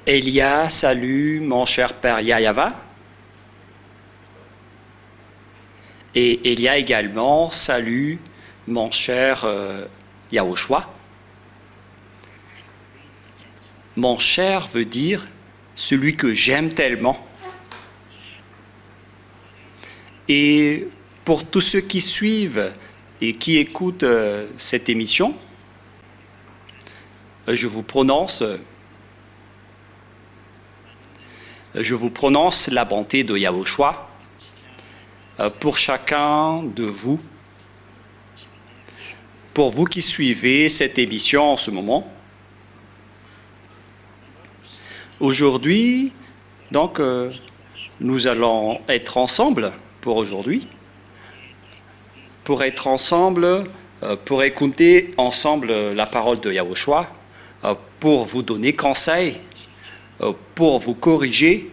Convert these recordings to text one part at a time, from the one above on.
Elia salue mon cher père Yahya. Et Elia également salue mon cher Yahushua. Mon cher veut dire celui que j'aime tellement. Et pour tous ceux qui suivent et qui écoutent cette émission, je vous prononce la bonté de Yahushua pour chacun de vous, pour vous qui suivez cette émission en ce moment. Aujourd'hui, donc, nous allons être ensemble pour aujourd'hui, pour être ensemble, pour écouter ensemble la parole de Yahushua, pour vous donner conseil, pour vous corriger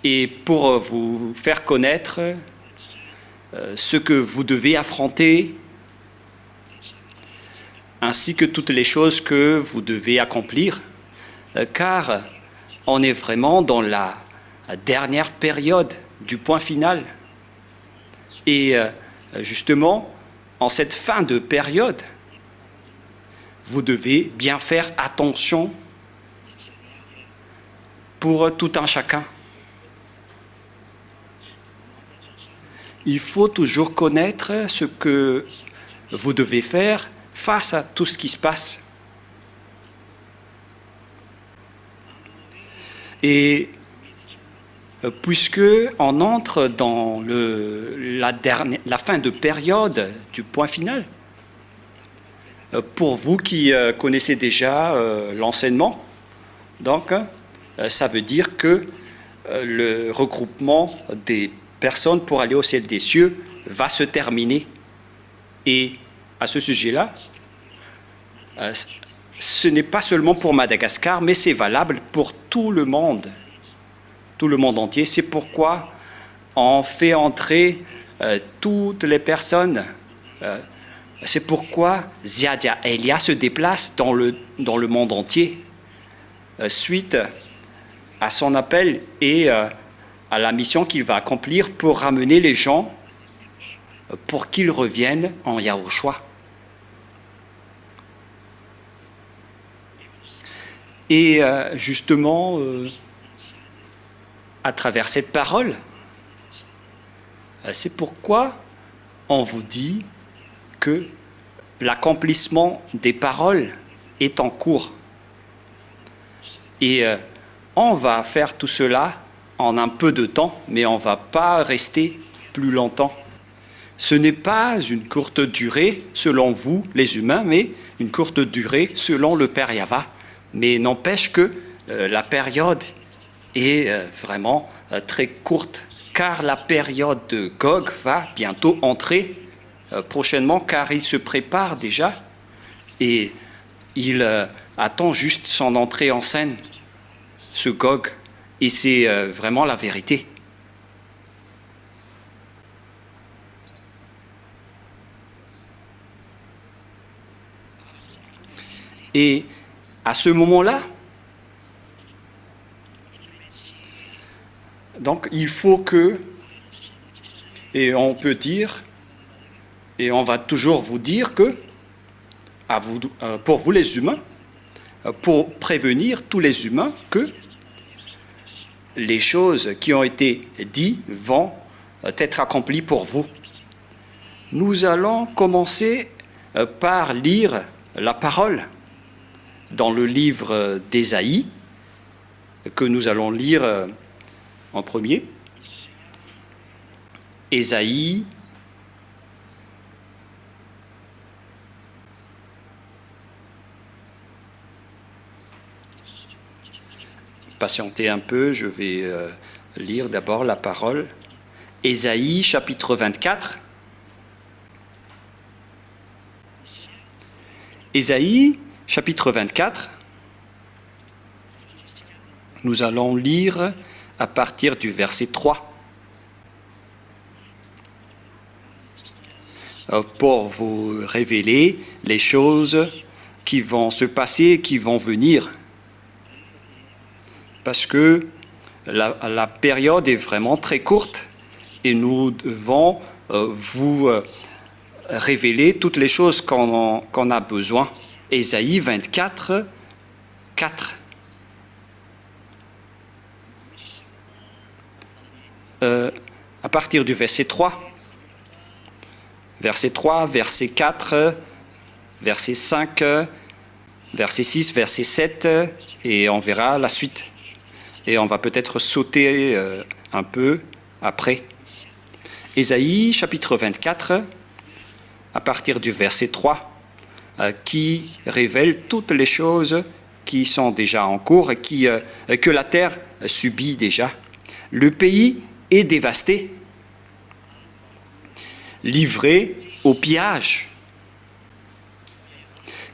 et pour vous faire connaître ce que vous devez affronter, ainsi que toutes les choses que vous devez accomplir, car on est vraiment dans la dernière période du point final. Et justement, en cette fin de période, vous devez bien faire attention pour tout un chacun. Il faut toujours connaître ce que vous devez faire face à tout ce qui se passe. Et puisque on entre dans la fin de période du point final, pour vous qui connaissez déjà l'enseignement, donc ça veut dire que le regroupement des personnes pour aller au ciel des cieux va se terminer. Et à ce sujet-là, ce n'est pas seulement pour Madagascar, mais c'est valable pour tout le monde entier. C'est pourquoi on fait entrer toutes les personnes. C'est pourquoi Ziadia Elia se déplace dans le monde entier suite à son appel et à la mission qu'il va accomplir pour ramener les gens pour qu'ils reviennent en Yahushua. Et justement, à travers cette parole, c'est pourquoi on vous dit que l'accomplissement des paroles est en cours. Et on va faire tout cela en un peu de temps, mais on ne va pas rester plus longtemps. Ce n'est pas une courte durée selon vous, les humains, mais une courte durée selon le Père Yahva. Mais n'empêche que la période est vraiment très courte, car la période de Gog va bientôt entrer prochainement, car il se prépare déjà et il attend juste son entrée en scène, ce Gog, et c'est vraiment la vérité. Et à ce moment-là, donc il faut que, et on peut dire, et on va toujours vous dire que, pour vous les humains, pour prévenir tous les humains que les choses qui ont été dites vont être accomplies pour vous. Nous allons commencer par lire la parole dans le livre d'Ésaïe, que nous allons lire en premier. Ésaïe, patientez un peu, je vais lire d'abord la parole. Ésaïe, chapitre 24. Ésaïe, chapitre 24. Nous allons lire à partir du verset 3. Pour vous révéler les choses qui vont se passer, qui vont venir. Parce que la période est vraiment très courte et nous devons vous révéler toutes les choses qu'on a besoin. Ésaïe 24, 4. À partir du verset 3. Verset 3, verset 4, verset 5, verset 6, verset 7, et on verra la suite. Et on va peut-être sauter un peu après. Ésaïe, chapitre 24, à partir du verset 3, qui révèle toutes les choses qui sont déjà en cours et que la terre subit déjà. Le pays est dévasté, livré au pillage,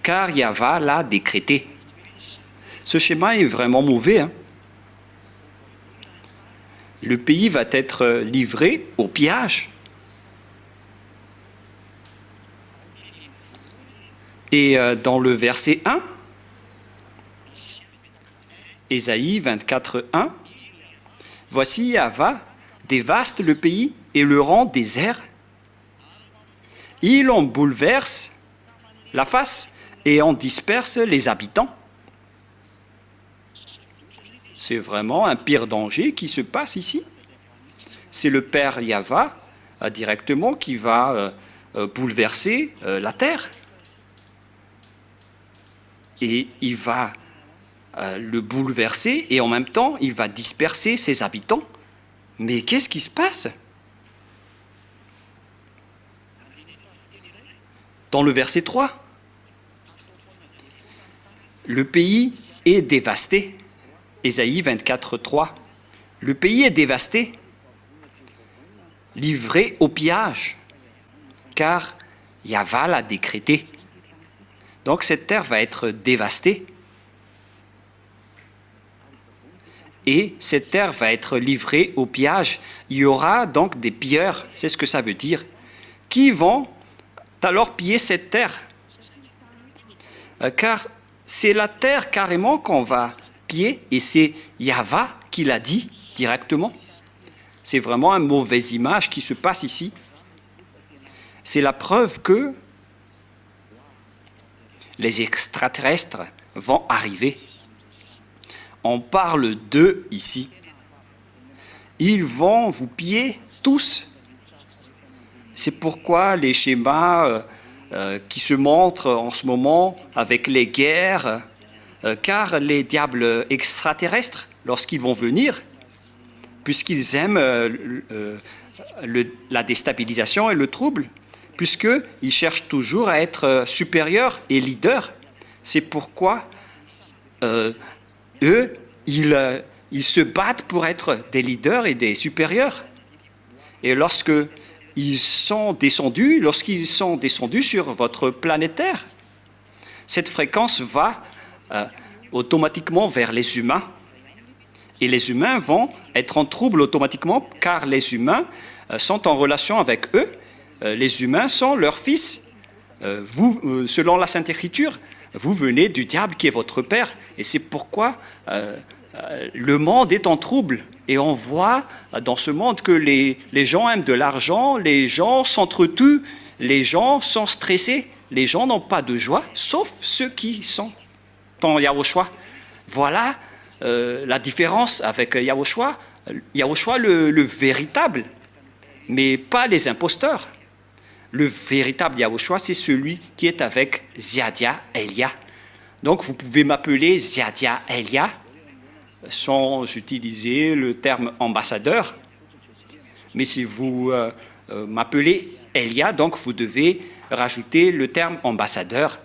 car Yahva l'a décrété. Ce schéma est vraiment mauvais, hein? Le pays va être livré au pillage. Et dans le verset 1, Ésaïe 24, 1, « Voici Yahva dévaste le pays et le rend désert. Il en bouleverse la face et en disperse les habitants. » C'est vraiment un pire danger qui se passe ici. C'est le Père Yahva directement qui va bouleverser la terre. Et il va le bouleverser et en même temps, il va disperser ses habitants. Mais qu'est-ce qui se passe? Dans le verset 3, le pays est dévasté. Ésaïe 24, 3. Le pays est dévasté, livré au pillage, car Yahva l'a décrété. Donc cette terre va être dévastée. Et cette terre va être livrée au pillage. Il y aura donc des pilleurs, c'est ce que ça veut dire, qui vont alors piller cette terre. Car c'est la terre carrément qu'on va piller, et c'est Yahva qui l'a dit directement. C'est vraiment une mauvaise image qui se passe ici. C'est la preuve que les extraterrestres vont arriver. On parle d'eux ici. Ils vont vous piller tous. C'est pourquoi les schémas qui se montrent en ce moment avec les guerres, car les diables extraterrestres, lorsqu'ils vont venir, puisqu'ils aiment la déstabilisation et le trouble, puisqu'ils cherchent toujours à être supérieurs et leaders. C'est pourquoi eux, ils se battent pour être des leaders et des supérieurs. Et lorsqu'ils sont descendus sur votre planète Terre, cette fréquence va automatiquement vers les humains. Et les humains vont être en trouble automatiquement, car les humains sont en relation avec eux. Les humains sont leurs fils. Vous, selon la Sainte Écriture, vous venez du diable qui est votre père. Et c'est pourquoi le monde est en trouble. Et on voit dans ce monde que les gens aiment de l'argent, les gens s'entretuent, les gens sont stressés, les gens n'ont pas de joie, sauf ceux qui sont en Yahushua. Voilà la différence avec Yahushua. Yahushua le véritable, mais pas les imposteurs. Le véritable Yahushua, c'est celui qui est avec Ziadia Elia. Donc vous pouvez m'appeler Ziadia Elia sans utiliser le terme ambassadeur. Mais si vous m'appelez Elia, donc vous devez rajouter le terme ambassadeur.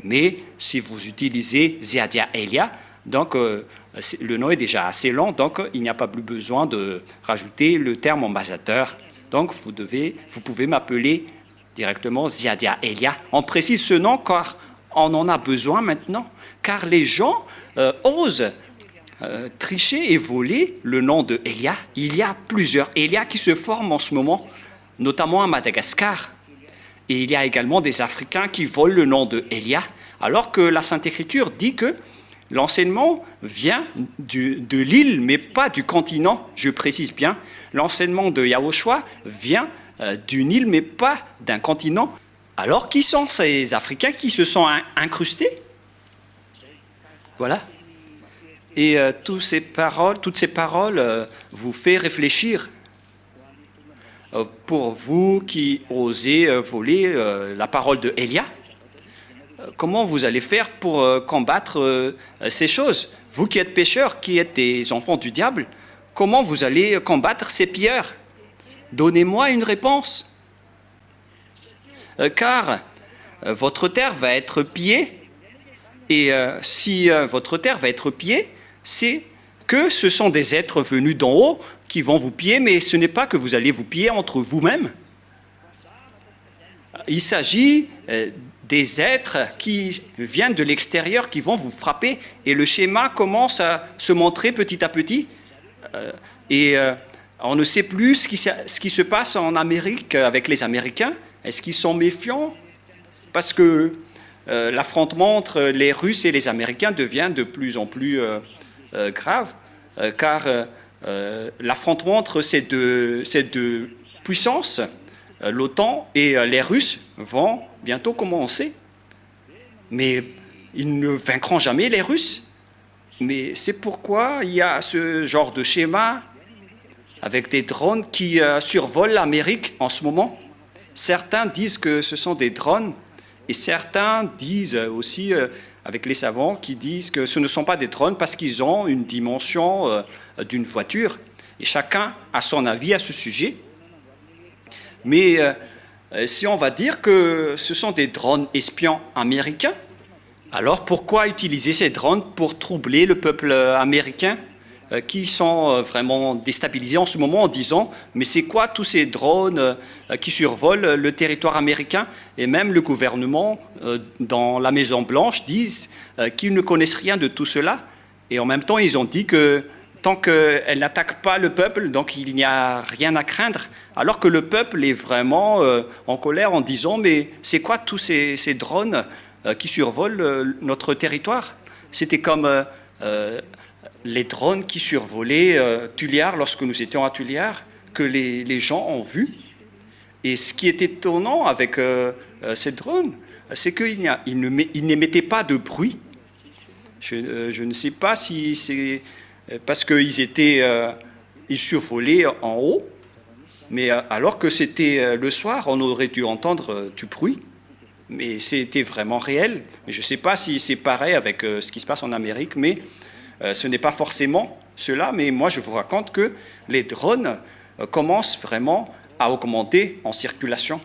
Mais si vous utilisez Ziadia Elia, donc le nom est déjà assez long, donc il n'y a pas plus besoin de rajouter le terme ambassadeur. Donc vous pouvez m'appeler directement Ziadia Elia. On précise ce nom car on en a besoin maintenant, car les gens osent tricher et voler le nom de Elia. Il y a plusieurs Elia qui se forment en ce moment, notamment à Madagascar. Et il y a également des Africains qui volent le nom de Elia. alors que la Sainte Écriture dit que l'enseignement vient de l'île, mais pas du continent, je précise bien. L'enseignement de Yahushua vient d'une île, mais pas d'un continent. Alors qui sont ces Africains qui se sont incrustés? Voilà. Et toutes ces paroles vous font réfléchir. Pour vous qui osez voler la parole de Élia, comment vous allez faire pour combattre ces choses? Vous qui êtes pécheurs, qui êtes des enfants du diable, comment vous allez combattre ces pilleurs? Donnez-moi une réponse. Car votre terre va être pillée, et si votre terre va être pillée, c'est que ce sont des êtres venus d'en haut qui vont vous piller, mais ce n'est pas que vous allez vous piller entre vous-mêmes. Il s'agit des êtres qui viennent de l'extérieur, qui vont vous frapper, et le schéma commence à se montrer petit à petit. On ne sait plus ce qui se passe en Amérique avec les Américains. Est-ce qu'ils sont méfiants? Parce que l'affrontement entre les Russes et les Américains devient de plus en plus grave, car l'affrontement entre ces deux puissances, l'OTAN et les Russes, vont bientôt commencer. Mais ils ne vaincront jamais les Russes. Mais c'est pourquoi il y a ce genre de schéma avec des drones qui survolent l'Amérique en ce moment. Certains disent que ce sont des drones et certains disent aussi, avec les savants, qui disent que ce ne sont pas des drones parce qu'ils ont une dimension d'une voiture. Et chacun a son avis à ce sujet. Mais si on va dire que ce sont des drones espions américains, alors pourquoi utiliser ces drones pour troubler le peuple américain qui sont vraiment déstabilisés en ce moment en disant « mais c'est quoi tous ces drones qui survolent le territoire américain ?» Et même le gouvernement dans la Maison-Blanche disent qu'ils ne connaissent rien de tout cela. Et en même temps, ils ont dit que tant qu'elle n'attaque pas le peuple, donc il n'y a rien à craindre, alors que le peuple est vraiment en colère en disant « mais c'est quoi tous ces drones qui survolent notre territoire ?» C'était comme les drones qui survolaient Tulliard lorsque nous étions à Tulliard, que les gens ont vu. Et ce qui est étonnant avec ces drones, c'est qu'ils n'émettaient pas de bruit. Je ne sais pas si c'est parce qu'ils survolaient en haut, mais alors que c'était le soir, on aurait dû entendre du bruit. Mais c'était vraiment réel. Mais je ne sais pas si c'est pareil avec ce qui se passe en Amérique, mais ce n'est pas forcément cela. Mais moi, je vous raconte que les drones commencent vraiment à augmenter en circulation.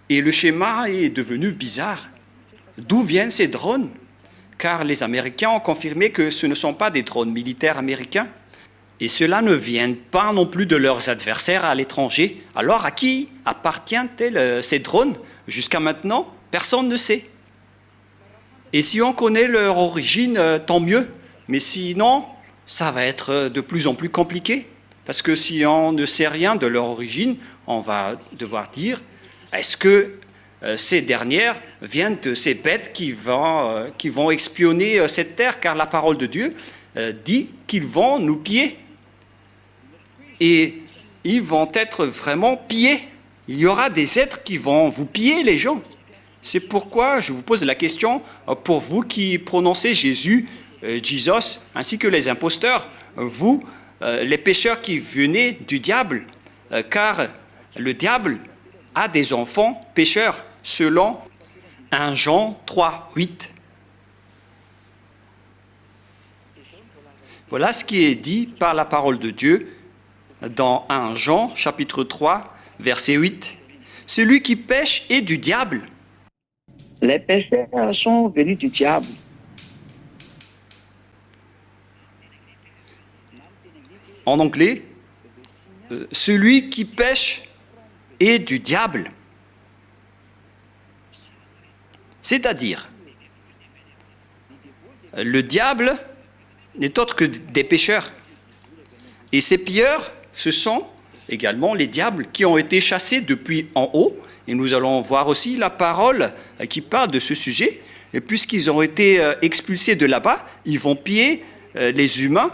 Et le schéma est devenu bizarre. D'où viennent ces drones? Car les Américains ont confirmé que ce ne sont pas des drones militaires américains. Et cela ne vient pas non plus de leurs adversaires à l'étranger. Alors à qui appartiennent-ils ces drones? Jusqu'à maintenant, personne ne sait. Et si on connaît leur origine, tant mieux. Mais sinon, ça va être de plus en plus compliqué. Parce que si on ne sait rien de leur origine, on va devoir dire, est-ce que ces dernières viennent de ces bêtes qui vont espionner cette terre? Car la parole de Dieu dit qu'ils vont nous piller. Et ils vont être vraiment pillés. Il y aura des êtres qui vont vous piller, les gens. C'est pourquoi je vous pose la question, pour vous qui prononcez Jésus, Jesus, ainsi que les imposteurs, vous, les pécheurs qui venez du diable, car le diable a des enfants pécheurs, selon 1 Jean 3, 8. Voilà ce qui est dit par la parole de Dieu dans 1 Jean, chapitre 3, verset 8. Celui qui pêche est du diable. Les pécheurs sont venus du diable. En anglais, celui qui pêche est du diable. C'est-à-dire, le diable n'est autre que des pécheurs. Et ces pilleurs, ce sont également les diables qui ont été chassés depuis en haut. Et nous allons voir aussi la parole qui parle de ce sujet, et puisqu'ils ont été expulsés de là-bas, ils vont piller les humains.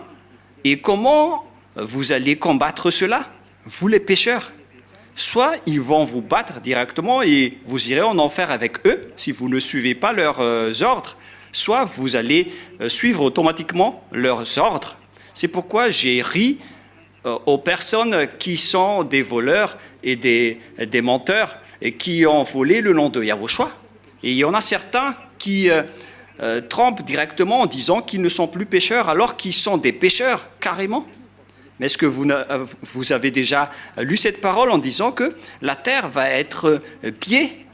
Et comment vous allez combattre cela, vous les pécheurs? Soit ils vont vous battre directement et vous irez en enfer avec eux si vous ne suivez pas leurs ordres, soit vous allez suivre automatiquement leurs ordres. C'est pourquoi j'ai ri aux personnes qui sont des voleurs et des menteurs et qui ont volé le nom de Yahushua. Et il y en a certains qui trompent directement en disant qu'ils ne sont plus pécheurs alors qu'ils sont des pécheurs carrément. Mais est-ce que vous avez déjà lu cette parole en disant que la terre va être pillée?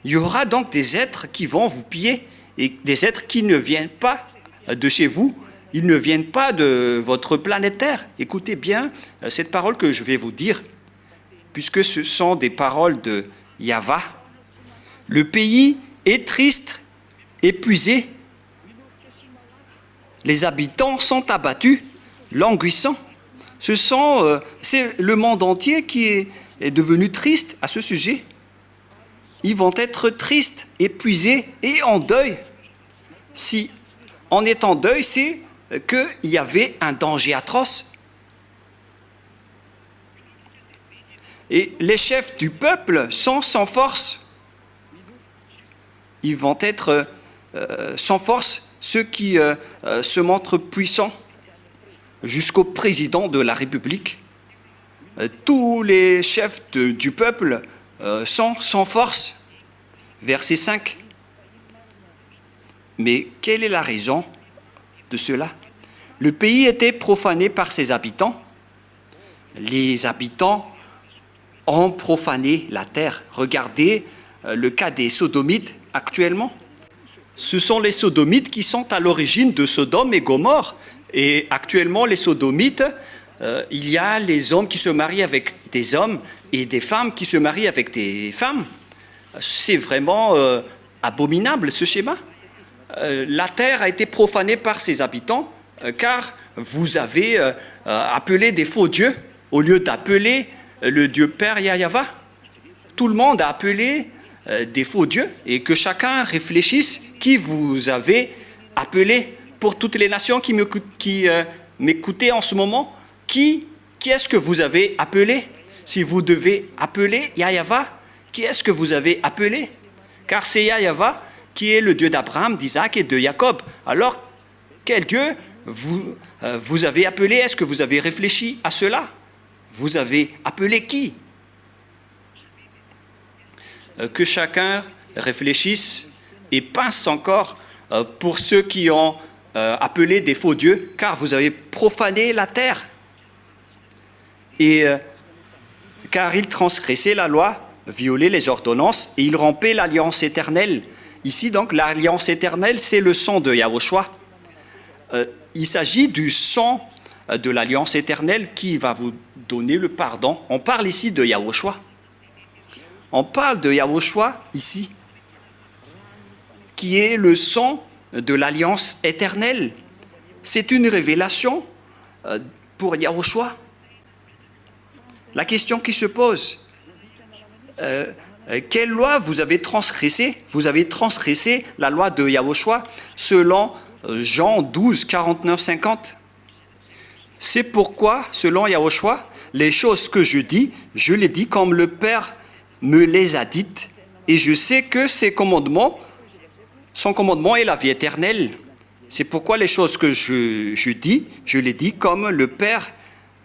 Il y aura donc des êtres qui vont vous piller et des êtres qui ne viennent pas de chez vous, ils ne viennent pas de votre planète Terre. Écoutez bien cette parole que je vais vous dire, puisque ce sont des paroles de Yahva. Le pays est triste, épuisé. Les habitants sont abattus, languissants. C'est le monde entier qui est devenu triste à ce sujet. Ils vont être tristes, épuisés et en deuil. Si en étant en deuil, c'est qu'il y avait un danger atroce. Et les chefs du peuple sont sans force. Ils vont être sans force, ceux qui se montrent puissants, jusqu'au président de la République. Tous les chefs du peuple sont sans force. Verset 5. Mais quelle est la raison de cela? Le pays était profané par ses habitants. Les habitants ont profané la terre. Regardez le cas des Sodomites actuellement. Ce sont les Sodomites qui sont à l'origine de Sodome et Gomorrhe. Et actuellement, les Sodomites, il y a les hommes qui se marient avec des hommes et des femmes qui se marient avec des femmes. C'est vraiment abominable ce schéma. La terre a été profanée par ses habitants car vous avez appelé des faux dieux au lieu d'appeler le Dieu Père Yahva. Tout le monde a appelé des faux dieux et que chacun réfléchisse qui vous avez appelé. Pour toutes les nations qui m'écoutaient en ce moment, qui est-ce que vous avez appelé? Si vous devez appeler Yahva, qui est-ce que vous avez appelé? Car c'est Yahva qui est le Dieu d'Abraham, d'Isaac et de Jacob. Alors, quel Dieu vous avez appelé? Est-ce que vous avez réfléchi à cela? Vous avez appelé qui? Que chacun réfléchisse et pense encore pour ceux qui ont appelé des faux dieux, car vous avez profané la terre. Et car ils transgressaient la loi, violaient les ordonnances, et ils rompaient l'alliance éternelle. Ici, donc, l'alliance éternelle, c'est le sang de Yahushua. Il s'agit du sang de l'alliance éternelle qui va vous donner le pardon. On parle ici de Yahushua. On parle de Yahushua ici, qui est le sang de l'alliance éternelle. C'est une révélation pour Yahushua. La question qui se pose, quelle loi vous avez transgressée? Vous avez transgressé la loi de Yahushua selon Jean 12, 49, 50. C'est pourquoi, selon Yahushua, les choses que je dis, je les dis comme le Père me les a dites, et je sais que son commandement est la vie éternelle. C'est pourquoi les choses que je dis, je les dis comme le Père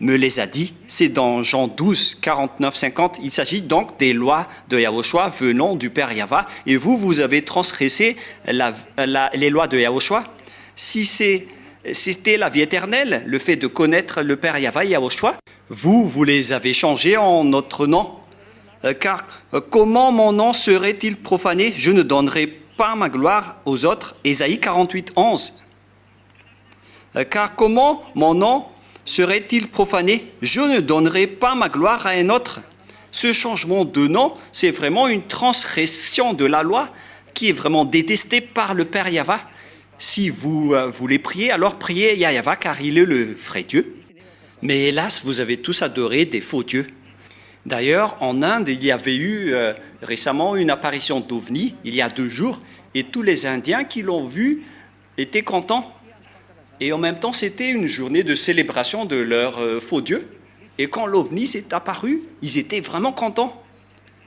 me les a dit. C'est dans Jean 12, 49, 50. Il s'agit donc des lois de Yahushua venant du Père Yahva. Et vous avez transgressé les lois de Yahushua. Si c'était la vie éternelle, le fait de connaître le Père Yahva et Yahushua, vous les avez changés en notre nom. Car comment mon nom serait-il profané? Je ne donnerai pas ma gloire aux autres. Ésaïe 48, 11. Car comment mon nom serait-il profané? Je ne donnerai pas ma gloire à un autre. Ce changement de nom, c'est vraiment une transgression de la loi qui est vraiment détestée par le Père Yahva. Si vous voulez prier, alors priez Yahva car il est le vrai Dieu. Mais hélas, vous avez tous adoré des faux dieux. D'ailleurs, en Inde, il y avait eu récemment une apparition d'OVNI, il y a 2 jours, Et tous les Indiens qui l'ont vu étaient contents. Et en même temps, c'était une journée de célébration de leur faux Dieu. Et quand l'OVNI s'est apparu, ils étaient vraiment contents.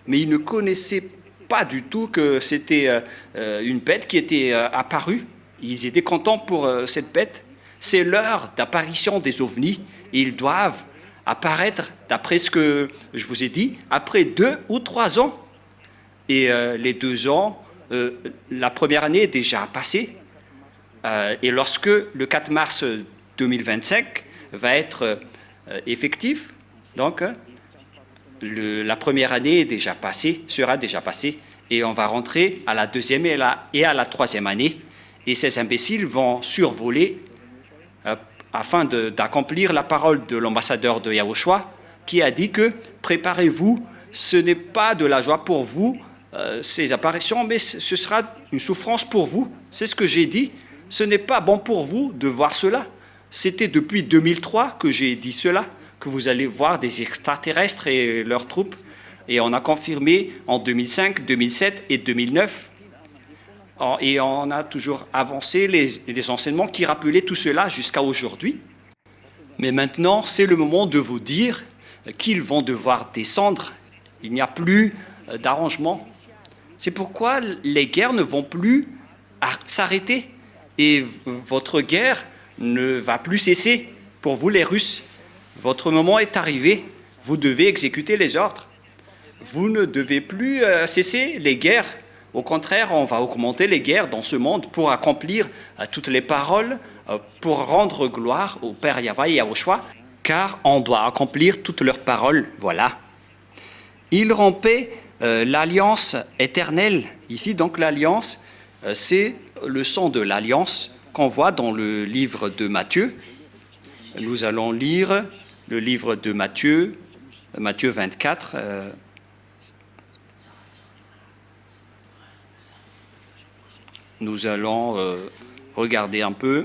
Mais ils ne connaissaient pas du tout que c'était une bête qui était apparue. Ils étaient contents pour cette bête. C'est l'heure d'apparition des ovnis. Et ils doivent apparaître, d'après ce que je vous ai dit, après 2 ou 3 ans. Et les 2 ans, la première année est déjà passée. Et lorsque le 4 mars 2025 va être effectif, donc la première année est déjà passée, sera déjà passée, et on va rentrer à la 2e et à la 3e année. Et ces imbéciles vont survoler afin d'accomplir la parole de l'ambassadeur de Yahushua, qui a dit que préparez-vous, ce n'est pas de la joie pour vous, ces apparitions, mais ce sera une souffrance pour vous. C'est ce que j'ai dit. Ce n'est pas bon pour vous de voir cela. C'était depuis 2003 que j'ai dit cela, que vous allez voir des extraterrestres et leurs troupes. Et on a confirmé en 2005, 2007 et 2009. Et on a toujours avancé les enseignements qui rappelaient tout cela jusqu'à aujourd'hui. Mais maintenant, c'est le moment de vous dire qu'ils vont devoir descendre. Il n'y a plus d'arrangement. C'est pourquoi les guerres ne vont plus s'arrêter. Et votre guerre ne va plus cesser. Pour vous, les Russes, votre moment est arrivé. Vous devez exécuter les ordres. Vous ne devez plus cesser les guerres. Au contraire, on va augmenter les guerres dans ce monde pour accomplir toutes les paroles, pour rendre gloire au Père Yahweh et Yahushua, car on doit accomplir toutes leurs paroles. Voilà. Il rompait l'alliance éternelle. Ici, donc, l'alliance, c'est le sang de l'alliance qu'on voit dans le livre de Matthieu. Nous allons lire le livre de Matthieu, Matthieu 24. Nous allons regarder un peu.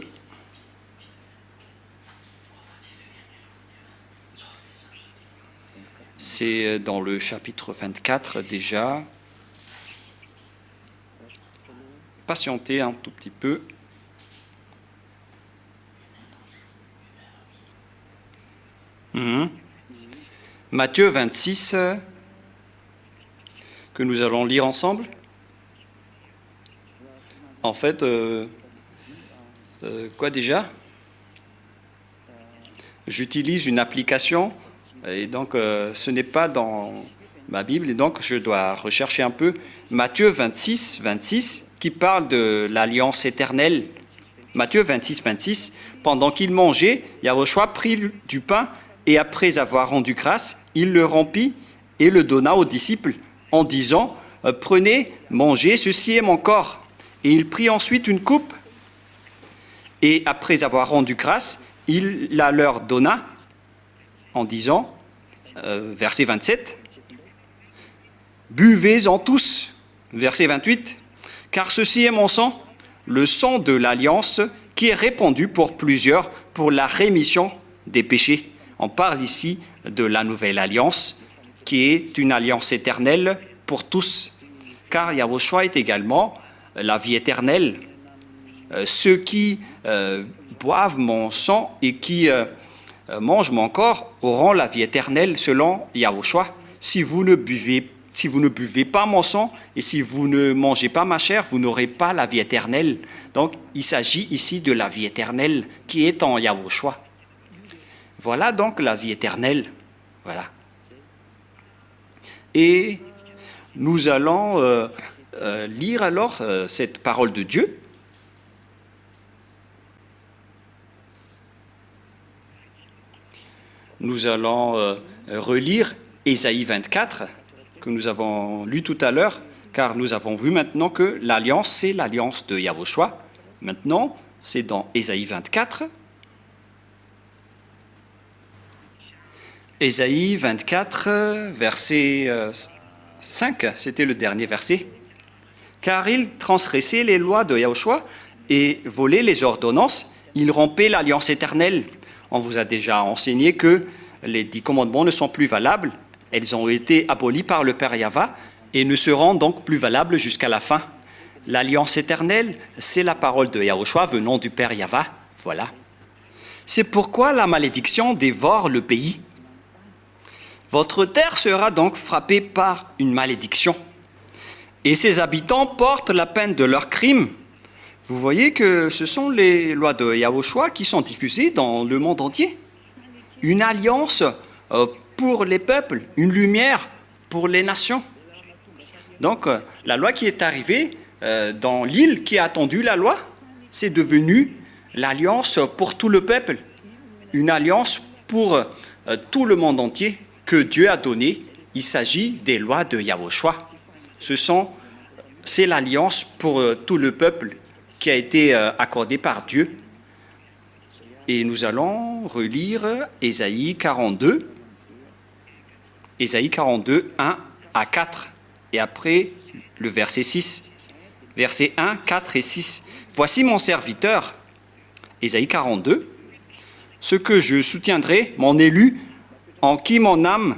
C'est dans le chapitre 24 déjà. Patientez un tout petit peu. Matthieu 26, que nous allons lire ensemble. En fait, quoi déjà? J'utilise une application et donc ce n'est pas dans ma Bible et donc je dois rechercher un peu. Matthieu 26, 26 qui parle de l'alliance éternelle. Matthieu 26, 26. Pendant qu'il mangeait, Yahushua prit du pain et après avoir rendu grâce, il le rompit et le donna aux disciples en disant « Prenez, mangez, ceci est mon corps ». Et il prit ensuite une coupe et après avoir rendu grâce, il la leur donna en disant, verset 27, « Buvez-en tous », verset 28, « car ceci est mon sang, le sang de l'alliance qui est répandu pour plusieurs pour la rémission des péchés. » On parle ici de la nouvelle alliance qui est une alliance éternelle pour tous, car Yahushua est également la vie éternelle. Ceux qui boivent mon sang et qui mangent mon corps auront la vie éternelle selon Yahushua. Si vous ne buvez pas mon sang et si vous ne mangez pas ma chair, vous n'aurez pas la vie éternelle. Donc, il s'agit ici de la vie éternelle qui est en Yahushua. Voilà donc la vie éternelle. Voilà. Et nous allons lire alors cette parole de Dieu. Nous allons relire Ésaïe 24, que nous avons lu tout à l'heure, car nous avons vu maintenant que l'alliance, c'est l'alliance de Yahushua. Maintenant, c'est dans Ésaïe 24. Ésaïe 24, verset 5, c'était le dernier verset. Car il transgressait les lois de Yahushua et volait les ordonnances, il rompait l'alliance éternelle. On vous a déjà enseigné que les 10 commandements ne sont plus valables, elles ont été abolies par le Père Yahva et ne seront donc plus valables jusqu'à la fin. L'alliance éternelle, c'est la parole de Yahushua venant du Père Yahva. Voilà. C'est pourquoi la malédiction dévore le pays. Votre terre sera donc frappée par une malédiction. Et ses habitants portent la peine de leurs crimes. Vous voyez que ce sont les lois de Yahushua qui sont diffusées dans le monde entier. Une alliance pour les peuples, une lumière pour les nations. Donc, la loi qui est arrivée dans l'île qui a attendu la loi, c'est devenu l'alliance pour tout le peuple. Une alliance pour tout le monde entier que Dieu a donné. Il s'agit des lois de Yahushua. C'est l'alliance pour tout le peuple qui a été accordée par Dieu. Et nous allons relire Ésaïe 42. Ésaïe 42, 1 à 4. Et après, le verset 6. Versets 1, 4 et 6. Voici mon serviteur, Ésaïe 42, ce que je soutiendrai, mon élu, en qui mon âme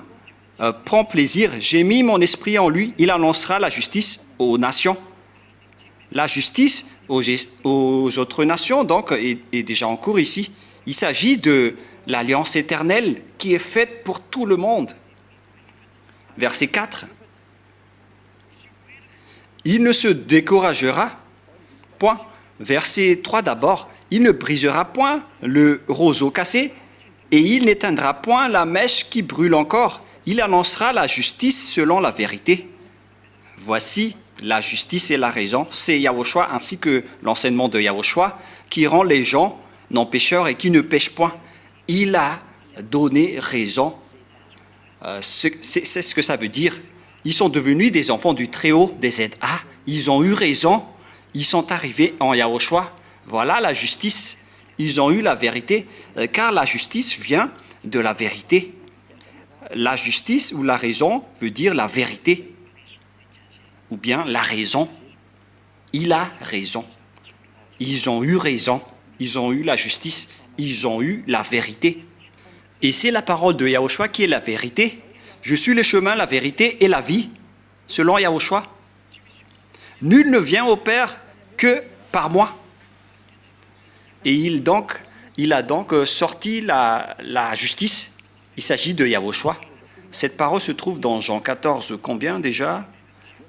prend plaisir. J'ai mis mon esprit en lui, il annoncera la justice aux nations. La justice aux autres nations, donc, est déjà en cours ici. Il s'agit de l'alliance éternelle qui est faite pour tout le monde. Verset 4. Il ne se découragera point. Verset 3 d'abord. Il ne brisera point le roseau cassé et il n'éteindra point la mèche qui brûle encore. Il annoncera la justice selon la vérité. Voici la justice et la raison. C'est Yahushua ainsi que l'enseignement de Yahushua qui rend les gens non pécheurs et qui ne pêchent point. Il a donné raison. C'est ce que ça veut dire. Ils sont devenus des enfants du Très-Haut, des ZA. Ils ont eu raison. Ils sont arrivés en Yahushua. Voilà la justice. Ils ont eu la vérité, car la justice vient de la vérité. La justice ou la raison veut dire la vérité, ou bien la raison. Il a raison. Ils ont eu raison. Ils ont eu la justice. Ils ont eu la vérité. Et c'est la parole de Yahushua qui est la vérité. Je suis le chemin, la vérité et la vie, selon Yahushua. Nul ne vient au Père que par moi. Et il a donc sorti la justice. Il s'agit de Yahushua. Cette parole se trouve dans Jean 14. Combien déjà?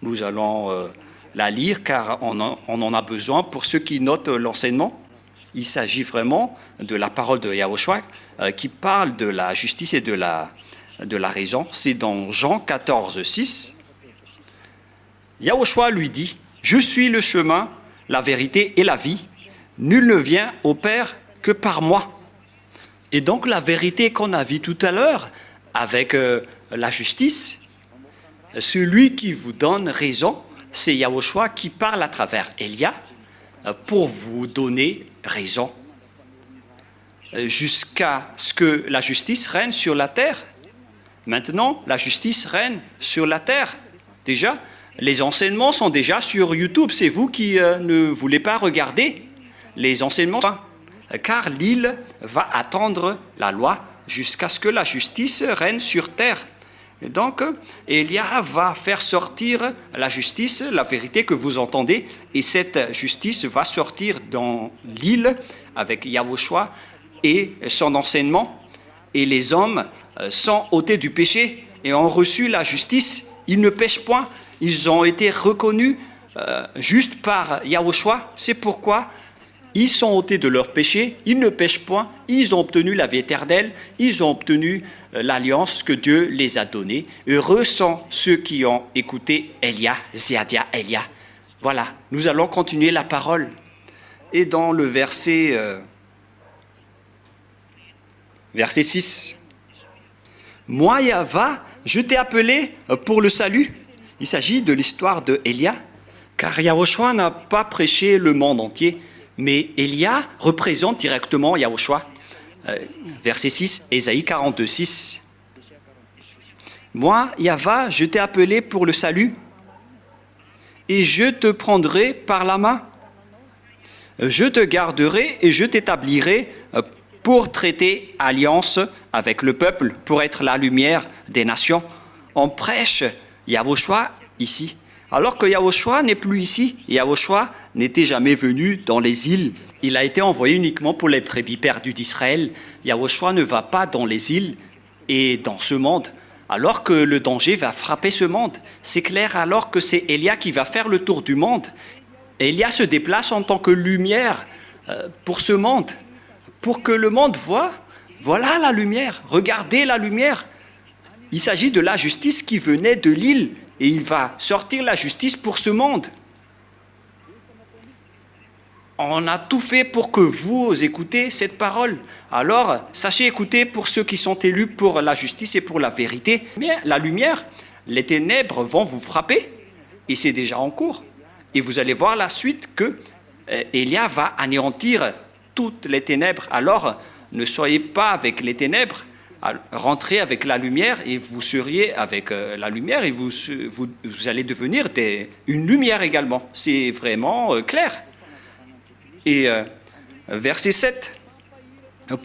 Nous allons la lire car on en a besoin pour ceux qui notent l'enseignement. Il s'agit vraiment de la parole de Yahushua qui parle de la justice et de la raison. C'est dans Jean 14, 6. Yahushua lui dit, « Je suis le chemin, la vérité et la vie. Nul ne vient au Père que par moi. » Et donc la vérité qu'on a vue tout à l'heure avec la justice, celui qui vous donne raison, c'est Yahushua qui parle à travers Élia pour vous donner raison. Jusqu'à ce que la justice règne sur la terre. Maintenant, la justice règne sur la terre. Déjà, les enseignements sont déjà sur YouTube. C'est vous qui ne voulez pas regarder les enseignements. Car l'île va attendre la loi jusqu'à ce que la justice règne sur terre. Et donc, Élia va faire sortir la justice, la vérité que vous entendez. Et cette justice va sortir dans l'île avec Yahushua et son enseignement. Et les hommes sont ôtés du péché et ont reçu la justice. Ils ne pêchent point. Ils ont été reconnus juste par Yahushua. C'est pourquoi ils sont ôtés de leur péché. Ils ne pêchent point. Ils ont obtenu la vie éternelle. Ils ont obtenu l'alliance que Dieu les a donnée. Heureux sont ceux qui ont écouté Élia, Zéadia, Élia. Voilà, nous allons continuer la parole. Et dans le verset 6. Moi, Yahva, je t'ai appelé pour le salut. Il s'agit de l'histoire de Élia, car Yahushua n'a pas prêché le monde entier, mais Élia représente directement Yahushua. Verset 6, Ésaïe 42, 6. Moi, Yahva, je t'ai appelé pour le salut, et je te prendrai par la main. Je te garderai et je t'établirai pour traiter alliance avec le peuple, pour être la lumière des nations. On prêche Yahushua ici Alors que Yahushua n'est plus ici. Yahushua n'était jamais venu dans les îles. Il a été envoyé uniquement pour les brebis perdues d'Israël. Yahushua ne va pas dans les îles et dans ce monde. Alors que le danger va frapper ce monde. C'est clair alors que c'est Élia qui va faire le tour du monde. Élia se déplace en tant que lumière pour ce monde. Pour que le monde voit, voilà la lumière, regardez la lumière. Il s'agit de la justice qui venait de l'île et il va sortir la justice pour ce monde. On a tout fait pour que vous écoutez cette parole. Alors, sachez écouter pour ceux qui sont élus pour la justice et pour la vérité. Mais la lumière, les ténèbres vont vous frapper et c'est déjà en cours. Et vous allez voir la suite que Élia va anéantir toutes les ténèbres. Alors, ne soyez pas avec les ténèbres, rentrez avec la lumière et vous seriez avec la lumière et vous allez devenir une lumière également. C'est vraiment clair. Et verset 7,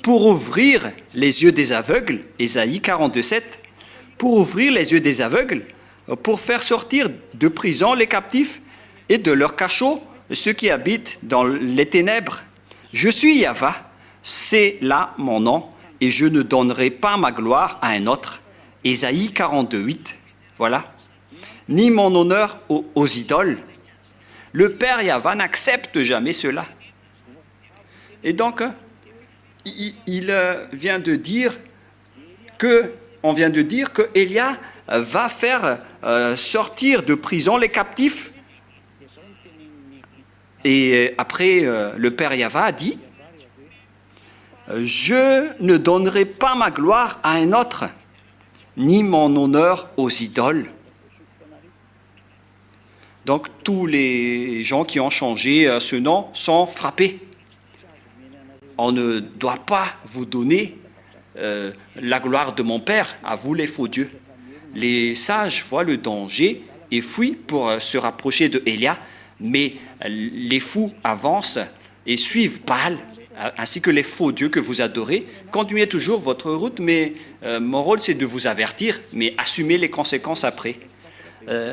pour ouvrir les yeux des aveugles, Ésaïe 42, 7, pour ouvrir les yeux des aveugles, pour faire sortir de prison les captifs et de leurs cachots ceux qui habitent dans les ténèbres. Je suis Yahva, c'est là mon nom, et je ne donnerai pas ma gloire à un autre. Ésaïe 42, 8. Voilà. Ni mon honneur aux idoles. Le Père Yahva n'accepte jamais cela. Et donc, il vient de dire que Élia va faire sortir de prison les captifs. Et après, le Père Yahva a dit, je ne donnerai pas ma gloire à un autre, ni mon honneur aux idoles. Donc, tous les gens qui ont changé ce nom sont frappés. On ne doit pas vous donner la gloire de mon Père, à vous les faux dieux. Les sages voient le danger et fuient pour se rapprocher de Élia, mais les fous avancent et suivent Baal, ainsi que les faux dieux que vous adorez. Continuez toujours votre route, mais mon rôle c'est de vous avertir, mais assumez les conséquences après.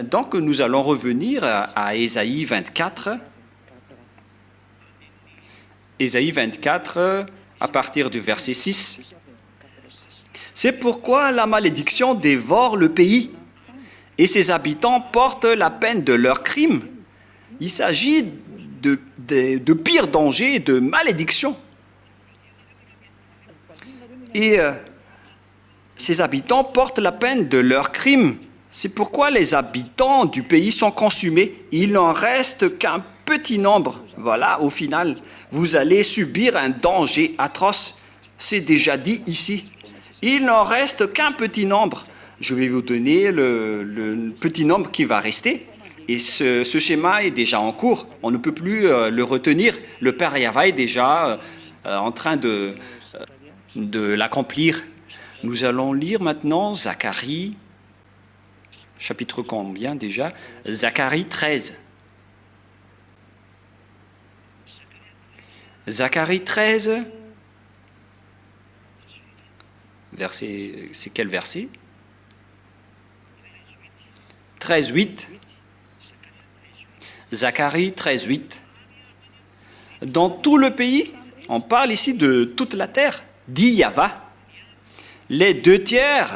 Donc nous allons revenir à Ésaïe 24. Ésaïe 24, à partir du verset 6. C'est pourquoi la malédiction dévore le pays, et ses habitants portent la peine de leurs crimes. Il s'agit de pires dangers, de malédictions. Et ces habitants portent la peine de leurs crimes. C'est pourquoi les habitants du pays sont consumés. Il n'en reste qu'un petit nombre. Voilà, au final, vous allez subir un danger atroce. C'est déjà dit ici. Il n'en reste qu'un petit nombre. Je vais vous donner le petit nombre qui va rester. Et ce schéma est déjà en cours. On ne peut plus le retenir. Le Père Yahva est déjà en train de l'accomplir. Nous allons lire maintenant Zacharie, chapitre combien déjà? Zacharie 13. Zacharie 13, verset, c'est quel verset? 13, 8. Zacharie 13, 8. Dans tout le pays, on parle ici de toute la terre, dit Yahva, les 2/3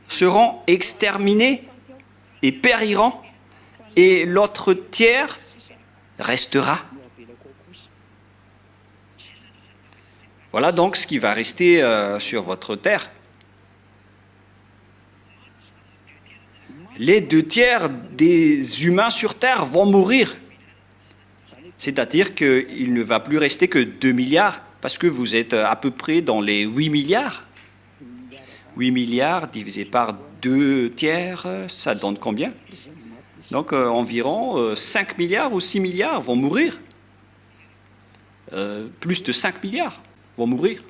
seront exterminés et périront, et l'autre tiers restera. Voilà donc ce qui va rester sur votre terre. Les 2/3 des humains sur terre vont mourir. C'est-à-dire qu'il ne va plus rester que 2 milliards, parce que vous êtes à peu près dans les 8 milliards. 8 milliards divisé par 2/3, ça donne combien? Donc environ 5 milliards ou 6 milliards vont mourir. Plus de 5 milliards vont mourir.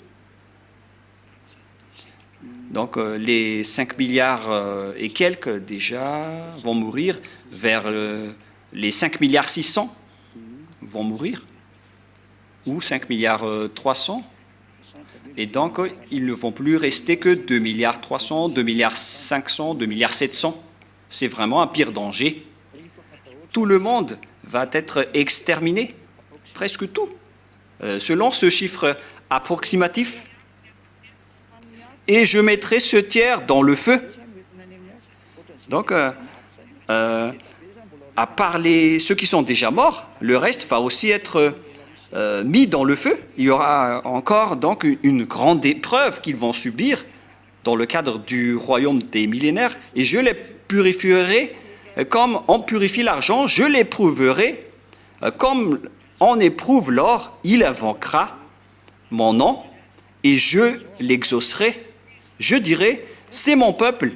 Donc les 5 milliards et quelques déjà vont mourir, vers les 5 milliards 600 vont mourir, ou 5 milliards 300. Et donc, ils ne vont plus rester que 2 milliards 300, 2 milliards 500, 2 milliards 700. C'est vraiment un pire danger. tout le monde va être exterminé, presque tout, selon ce chiffre approximatif. Et je mettrai ce tiers dans le feu. Donc, à part ceux qui sont déjà morts, le reste va aussi être mis dans le feu. Il y aura encore donc une grande épreuve qu'ils vont subir dans le cadre du royaume des millénaires, et je les purifierai comme on purifie l'argent, je l'éprouverai comme on éprouve l'or, il invoquera mon nom, et je l'exaucerai. Je dirai, c'est mon peuple,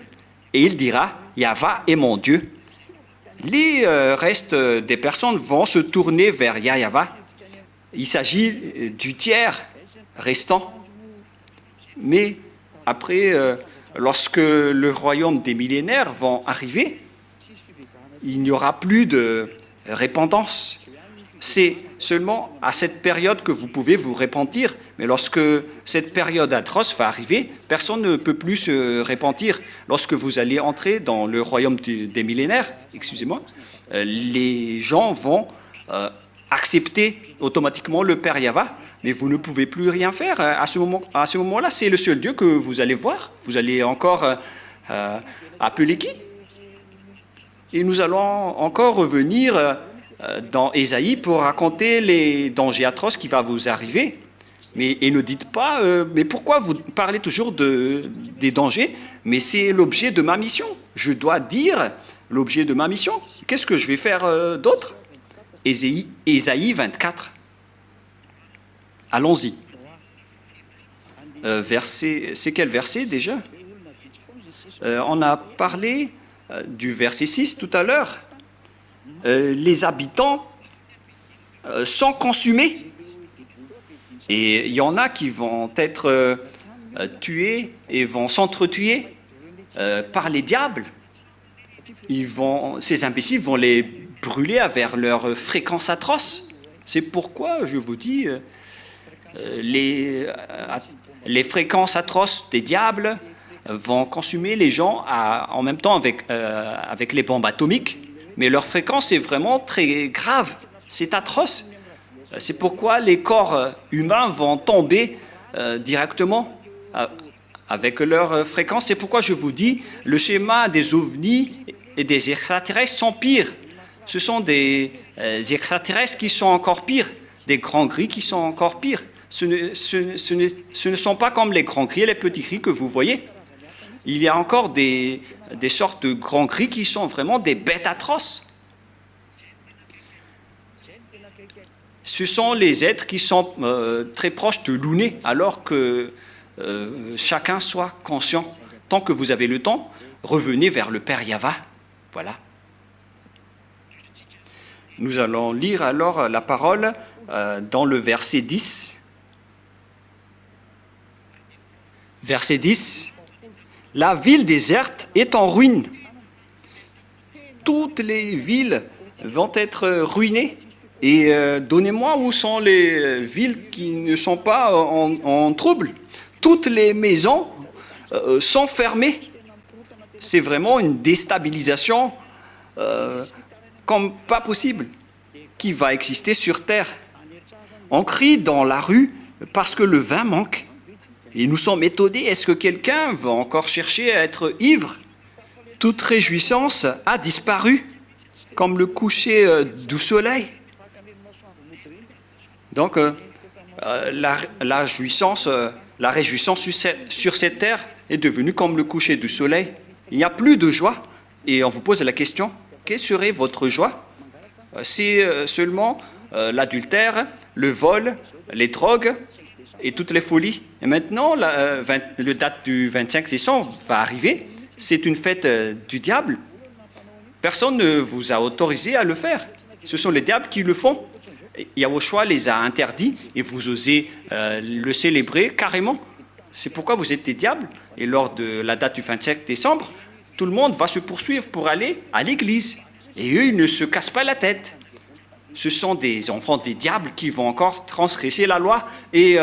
et il dira, Yahva est mon Dieu. Les restes des personnes vont se tourner vers Yahva. Il s'agit du tiers restant. Mais après, lorsque le royaume des millénaires va arriver, il n'y aura plus de repentance. C'est seulement à cette période que vous pouvez vous repentir. Mais lorsque cette période atroce va arriver, personne ne peut plus se repentir. Lorsque vous allez entrer dans le royaume des millénaires, excusez-moi, les gens vont accepter automatiquement le Père Yahva, mais vous ne pouvez plus rien faire à ce moment-là. C'est le seul Dieu que vous allez voir. Vous allez encore appeler qui? Et nous allons encore revenir dans Ésaïe pour raconter les dangers atroces qui vont vous arriver. Et ne dites pas, mais pourquoi vous parlez toujours des dangers? Mais c'est l'objet de ma mission. Je dois dire l'objet de ma mission. Qu'est-ce que je vais faire d'autre? Ésaïe 24. Allons-y. C'est quel verset déjà? On a parlé du verset 6 tout à l'heure. Les habitants sont consumés. Et il y en a qui vont être tués et vont s'entretuer par les diables. Ces imbéciles vont les brûler avec leur fréquence atroce. C'est pourquoi je vous dis, les fréquences atroces des diables vont consumer les gens en même temps avec les bombes atomiques. Mais leur fréquence est vraiment très grave, c'est atroce. C'est pourquoi les corps humains vont tomber directement avec leur fréquence. C'est pourquoi je vous dis, le schéma des ovnis et des extraterrestres sont pires. Ce sont des extraterrestres qui sont encore pires, des grands gris qui sont encore pires. Ce ne sont pas comme les grands gris et les petits gris que vous voyez. Il y a encore des sortes de grands gris qui sont vraiment des bêtes atroces. Ce sont les êtres qui sont très proches de l'ouné, alors que chacun soit conscient. Tant que vous avez le temps, revenez vers le Père Yahva. Voilà. Nous allons lire alors la parole dans le verset 10. Verset 10. La ville déserte est en ruine. Toutes les villes vont être ruinées. Et donnez-moi où sont les villes qui ne sont pas en trouble. Toutes les maisons sont fermées. C'est vraiment une déstabilisation comme pas possible qui va exister sur Terre. On crie dans la rue parce que le vin manque. Et nous sommes étonnés, est-ce que quelqu'un va encore chercher à être ivre? Toute réjouissance a disparu, comme le coucher du soleil. Donc, la réjouissance sur cette terre est devenue comme le coucher du soleil. Il n'y a plus de joie. Et on vous pose la question, quelle serait votre joie? C'est seulement l'adultère, le vol, les drogues et toutes les folies. Et maintenant, le date du 25 décembre va arriver. C'est une fête du diable. Personne ne vous a autorisé à le faire. Ce sont les diables qui le font. Yahushua les a interdits et vous osez le célébrer carrément. C'est pourquoi vous êtes des diables. Et lors de la date du 25 décembre, tout le monde va se poursuivre pour aller à l'église. Et eux, ils ne se cassent pas la tête. Ce sont des enfants des diables qui vont encore transgresser la loi et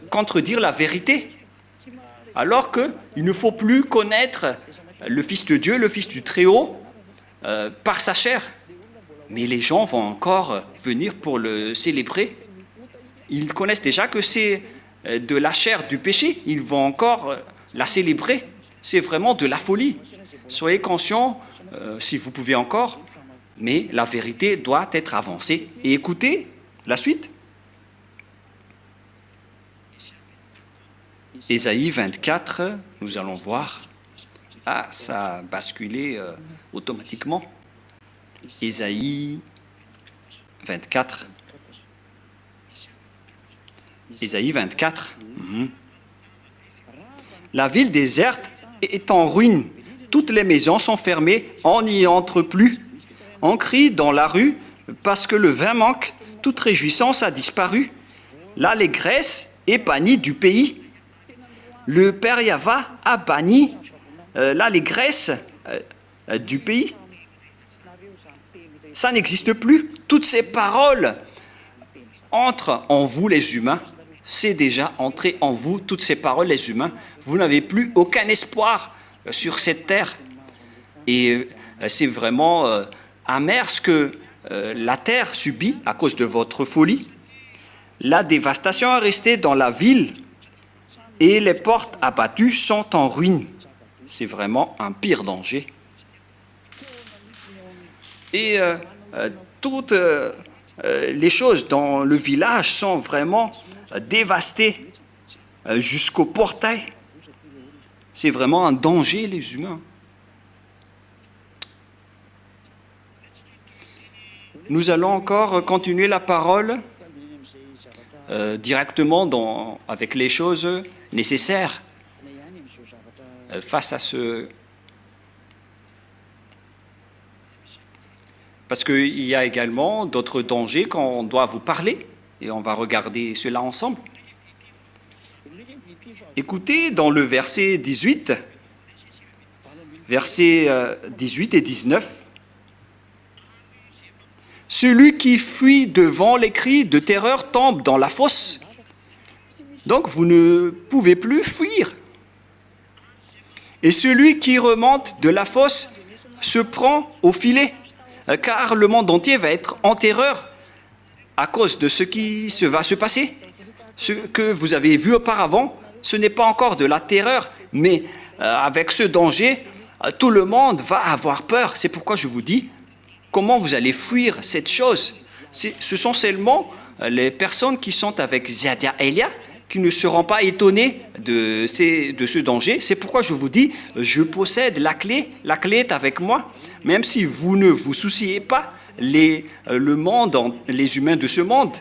contredire la vérité. Alors qu'il ne faut plus connaître le Fils de Dieu, le Fils du Très-Haut, par sa chair. mais les gens vont encore venir pour le célébrer. Ils connaissent déjà que c'est de la chair du péché. Ils vont encore la célébrer. C'est vraiment de la folie. Soyez conscients, si vous pouvez encore, mais la vérité doit être avancée. Et écoutez la suite. Ésaïe 24, nous allons voir. Ah, ça a basculé automatiquement. Ésaïe 24. Ésaïe 24. La ville déserte est en ruine. Toutes les maisons sont fermées, on n'y entre plus. On crie dans la rue parce que le vin manque, toute réjouissance a disparu. L'allégresse est bannie du pays. Le Père Yahva a banni l'allégresse du pays. Ça n'existe plus. Toutes ces paroles entrent en vous les humains. C'est déjà entré en vous, toutes ces paroles les humains. Vous n'avez plus aucun espoir sur cette terre. Et c'est vraiment amer ce que la terre subit à cause de votre folie. La dévastation est restée dans la ville et les portes abattues sont en ruine. C'est vraiment un pire danger. Et toutes les choses dans le village sont vraiment dévastées jusqu'au portail. C'est vraiment un danger, les humains. Nous allons encore continuer la parole directement avec les choses nécessaires face à ce... Parce qu'il y a également d'autres dangers qu'on doit vous parler, et on va regarder cela ensemble. Écoutez dans le verset 18, versets 18 et 19. Celui qui fuit devant les cris de terreur tombe dans la fosse. Donc vous ne pouvez plus fuir. Et celui qui remonte de la fosse se prend au filet, car le monde entier va être en terreur à cause de ce qui va se passer. Ce que vous avez vu auparavant, ce n'est pas encore de la terreur, mais avec ce danger, tout le monde va avoir peur. C'est pourquoi je vous dis, comment vous allez fuir cette chose? Ce sont seulement les personnes qui sont avec Ziadia Elia qui ne seront pas étonnés de ce danger. C'est pourquoi je vous dis, je possède la clé est avec moi. Même si vous ne vous souciez pas le monde, les humains de ce monde,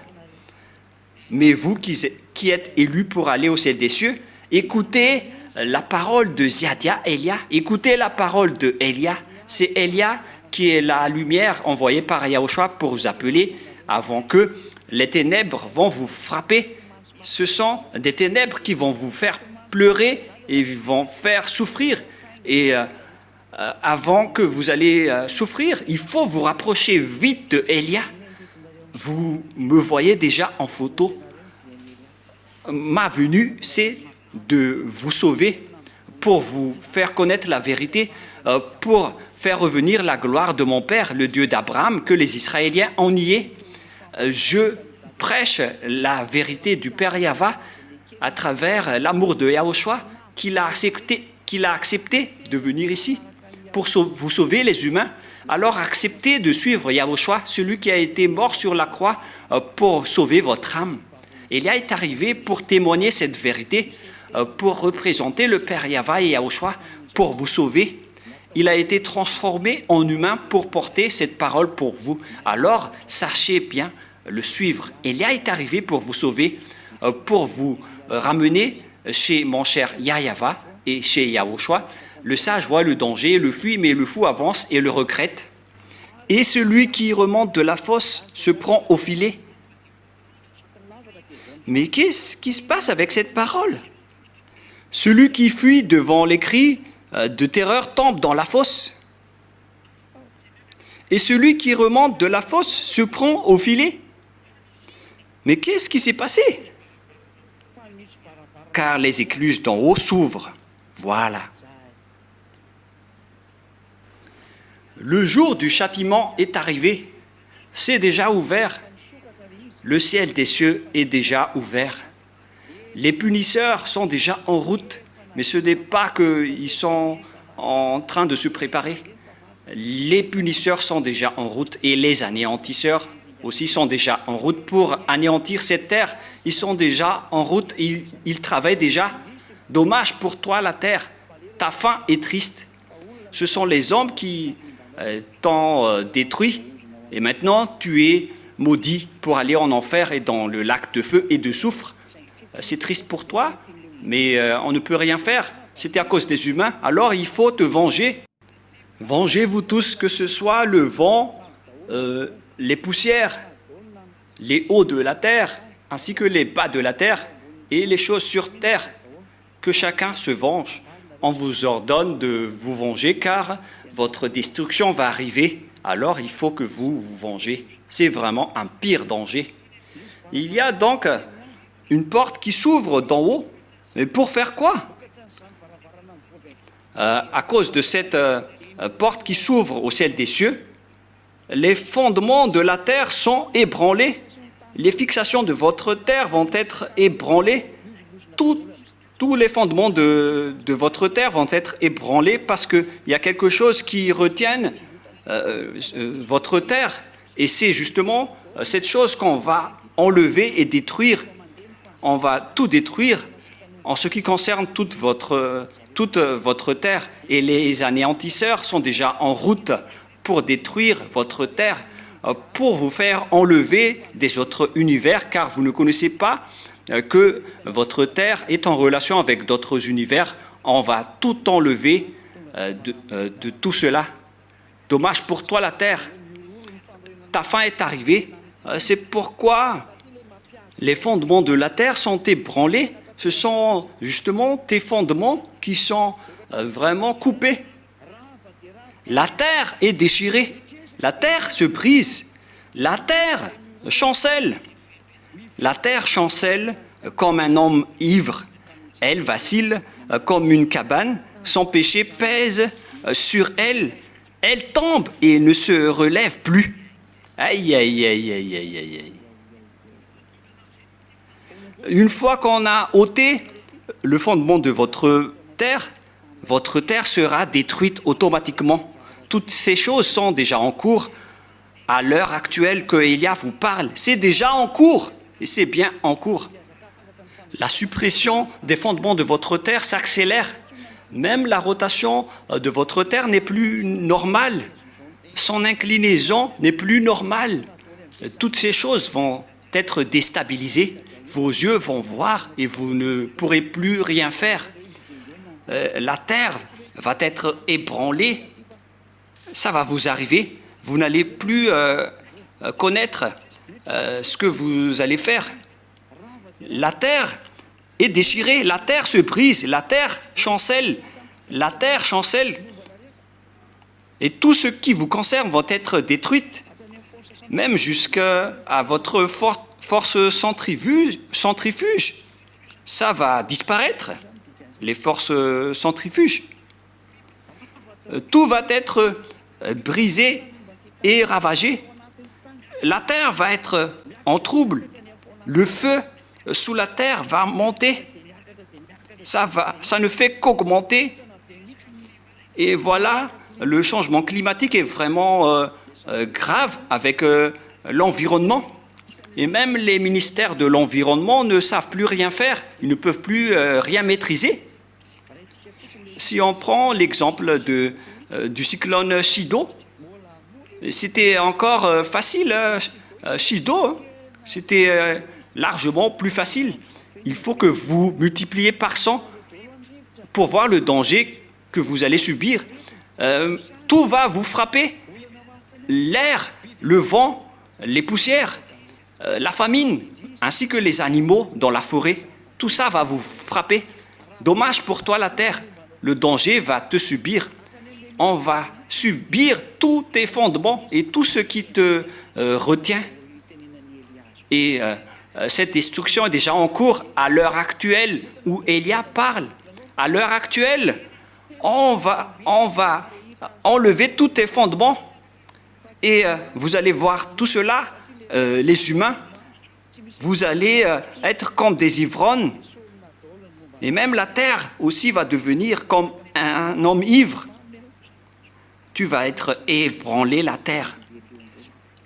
mais vous qui êtes élus pour aller au ciel des cieux, écoutez la parole de Ziadia Elia, écoutez la parole de Elia. C'est Elia qui est la lumière envoyée par Yahushua pour vous appeler avant que les ténèbres vont vous frapper. Ce sont des ténèbres qui vont vous faire pleurer et vont faire souffrir. Et avant que vous allez souffrir, il faut vous rapprocher vite de Elia. Vous me voyez déjà en photo. Ma venue, c'est de vous sauver, pour vous faire connaître la vérité, pour faire revenir la gloire de mon Père, le Dieu d'Abraham, que les Israéliens ont nié. Je prêche la vérité du Père Yahva à travers l'amour de Yahushua qu'il a accepté de venir ici pour vous sauver les humains. Alors acceptez de suivre Yahushua, celui qui a été mort sur la croix pour sauver votre âme. Elia est arrivé pour témoigner cette vérité, pour représenter le Père Yahva et Yahushua, pour vous sauver. Il a été transformé en humain pour porter cette parole pour vous. Alors, sachez bien le suivre. Elia est arrivé pour vous sauver, pour vous ramener chez mon cher Yahva et chez Yahushua. Le sage voit le danger, le fuit, mais le fou avance et le regrette. Et celui qui remonte de la fosse se prend au filet. Mais qu'est-ce qui se passe avec cette parole? Celui qui fuit devant les cris de terreur tombe dans la fosse. Et celui qui remonte de la fosse se prend au filet. Mais qu'est-ce qui s'est passé? Car les écluses d'en haut s'ouvrent. Voilà. Le jour du châtiment est arrivé. c'est déjà ouvert. Le ciel des cieux est déjà ouvert. Les punisseurs sont déjà en route, mais ce n'est pas qu'ils sont en train de se préparer. Les punisseurs sont déjà en route et les anéantisseurs aussi sont déjà en route pour anéantir cette terre. Ils sont déjà en route, ils travaillent déjà. Dommage pour toi la terre, ta fin est triste. Ce sont les hommes qui t'ont détruit et maintenant tu es maudit pour aller en enfer et dans le lac de feu et de soufre. C'est triste pour toi, mais on ne peut rien faire. C'était à cause des humains, alors il faut te venger. Vengez-vous tous, que ce soit le vent, les poussières, les hauts de la terre, ainsi que les bas de la terre et les choses sur terre. Que chacun se venge. On vous ordonne de vous venger car votre destruction va arriver. Alors il faut que vous vous vengez. C'est vraiment un pire danger. Il y a donc une porte qui s'ouvre d'en haut. Et pour faire quoi? À cause de cette porte qui s'ouvre au ciel des cieux, les fondements de la terre sont ébranlés. Les fixations de votre terre vont être ébranlées. Tous les fondements de votre terre vont être ébranlés parce qu'il y a quelque chose qui retient votre terre. Et c'est justement cette chose qu'on va enlever et détruire. On va tout détruire en ce qui concerne toute votre terre. Et les anéantisseurs sont déjà en route pour détruire votre terre, pour vous faire enlever des autres univers, car vous ne connaissez pas que votre terre est en relation avec d'autres univers. On va tout enlever de tout cela. Dommage pour toi la terre. Ta fin est arrivée. C'est pourquoi les fondements de la terre sont ébranlés. Ce sont justement tes fondements qui sont vraiment coupés. La terre est déchirée. La terre se brise. La terre chancelle. La terre chancelle comme un homme ivre. Elle vacille comme une cabane. Son péché pèse sur elle. Elle tombe et ne se relève plus. Aïe, aïe, aïe, aïe, aïe, aïe, aïe. Une fois qu'on a ôté le fondement de votre terre sera détruite automatiquement. Toutes ces choses sont déjà en cours. À l'heure actuelle que Élia vous parle, c'est déjà en cours. Et c'est bien en cours. La suppression des fondements de votre terre s'accélère. Même la rotation de votre terre n'est plus normale. Son inclinaison n'est plus normale. Toutes ces choses vont être déstabilisées. Vos yeux vont voir et vous ne pourrez plus rien faire. La terre va être ébranlée. Ça va vous arriver. Vous n'allez plus connaître ce que vous allez faire. La terre est déchirée, la terre se brise, la terre chancelle. Et tout ce qui vous concerne va être détruit, même jusqu'à votre force centrifuge. Ça va disparaître, les forces centrifuges. Tout va être brisé et ravagé. La terre va être en trouble. Le feu sous la terre va monter. Ça ne fait qu'augmenter. Et voilà, le changement climatique est vraiment grave avec l'environnement. Et même les ministères de l'environnement ne savent plus rien faire. Ils ne peuvent plus rien maîtriser. Si on prend l'exemple du cyclone Chido, c'était encore facile. Chido, c'était largement plus facile. Il faut que vous multipliez par 100 pour voir le danger que vous allez subir. Tout va vous frapper. L'air, le vent, les poussières, la famine, ainsi que les animaux dans la forêt. Tout ça va vous frapper. Dommage pour toi la terre. Le danger va te subir. On va subir tous tes fondements et tout ce qui te retient. Et cette destruction est déjà en cours à l'heure actuelle où Élia parle. À l'heure actuelle, on va enlever tous tes fondements. Et vous allez voir tout cela, les humains, vous allez être comme des ivrognes. Et même la terre aussi va devenir comme un homme ivre. Tu vas être ébranlé, la terre.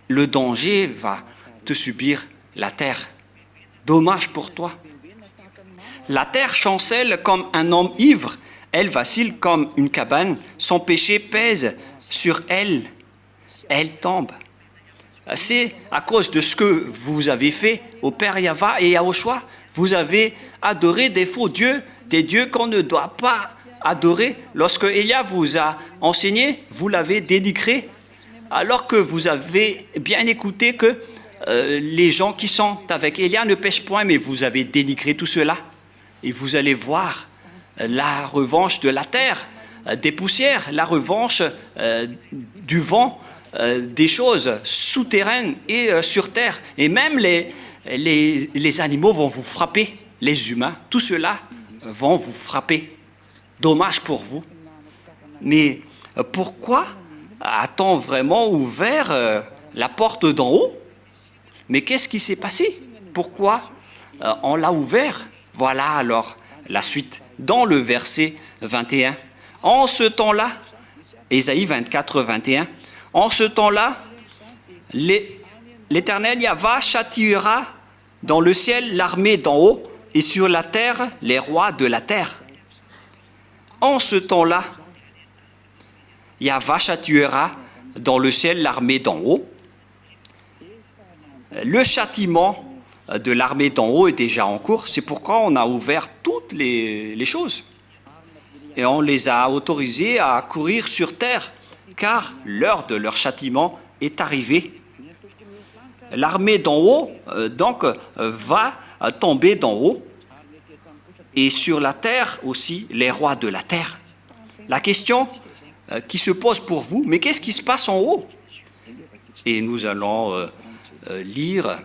Le danger va te subir, la terre. Dommage pour toi. La terre chancelle comme un homme ivre. Elle vacille comme une cabane. Son péché pèse sur elle. Elle tombe. C'est à cause de ce que vous avez fait au Père Yahva et Yahushua. Vous avez adoré des faux dieux, des dieux qu'on ne doit pas adorer. Lorsque Élia vous a enseigné, vous l'avez dénigré, alors que vous avez bien écouté que les gens qui sont avec Élia ne pêchent point, mais vous avez dénigré tout cela. Et vous allez voir la revanche de la terre, des poussières, la revanche du vent, des choses souterraines et sur terre. Et même les animaux vont vous frapper, les humains, tout cela vont vous frapper. Dommage pour vous. Mais pourquoi a-t-on vraiment ouvert la porte d'en haut? Mais qu'est-ce qui s'est passé? Pourquoi on l'a ouvert? Voilà alors la suite dans le verset 21. En ce temps-là, Ésaïe 24, 21, en ce temps-là, l'Éternel Yahva châtiera dans le ciel l'armée d'en haut et sur la terre les rois de la terre. En ce temps-là, Yahva châtiera dans le ciel l'armée d'en haut. Le châtiment de l'armée d'en haut est déjà en cours. C'est pourquoi on a ouvert toutes les choses. Et on les a autorisés à courir sur terre, car l'heure de leur châtiment est arrivée. L'armée d'en haut, va tomber d'en haut. Et sur la terre aussi, les rois de la terre. La question qui se pose pour vous, mais qu'est-ce qui se passe en haut? Et nous allons lire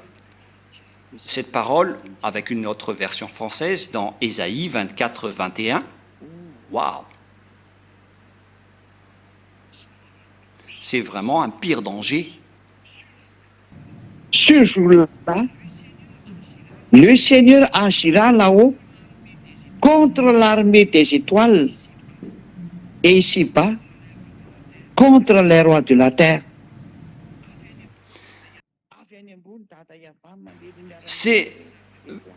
cette parole avec une autre version française dans Ésaïe 24, 21. Waouh! C'est vraiment un pire danger. Ce jour-là, le Seigneur agira là-haut contre l'armée des étoiles et ici-bas contre les rois de la terre. C'est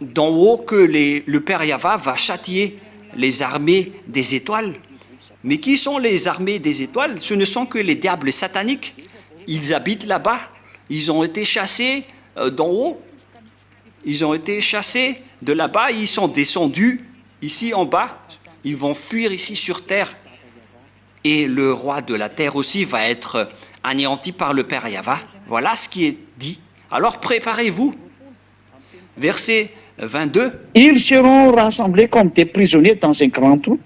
d'en haut que le Père Yahva va châtier les armées des étoiles. Mais qui sont les armées des étoiles? Ce ne sont que les diables sataniques. Ils habitent là-bas. Ils ont été chassés d'en haut. Ils ont été chassés de là-bas. Ils sont descendus ici en bas. Ils vont fuir ici sur terre. Et le roi de la terre aussi va être anéanti par le Père Yahva. Voilà ce qui est dit. Alors préparez-vous. Verset 22. Ils seront rassemblés comme des prisonniers dans un grand trou.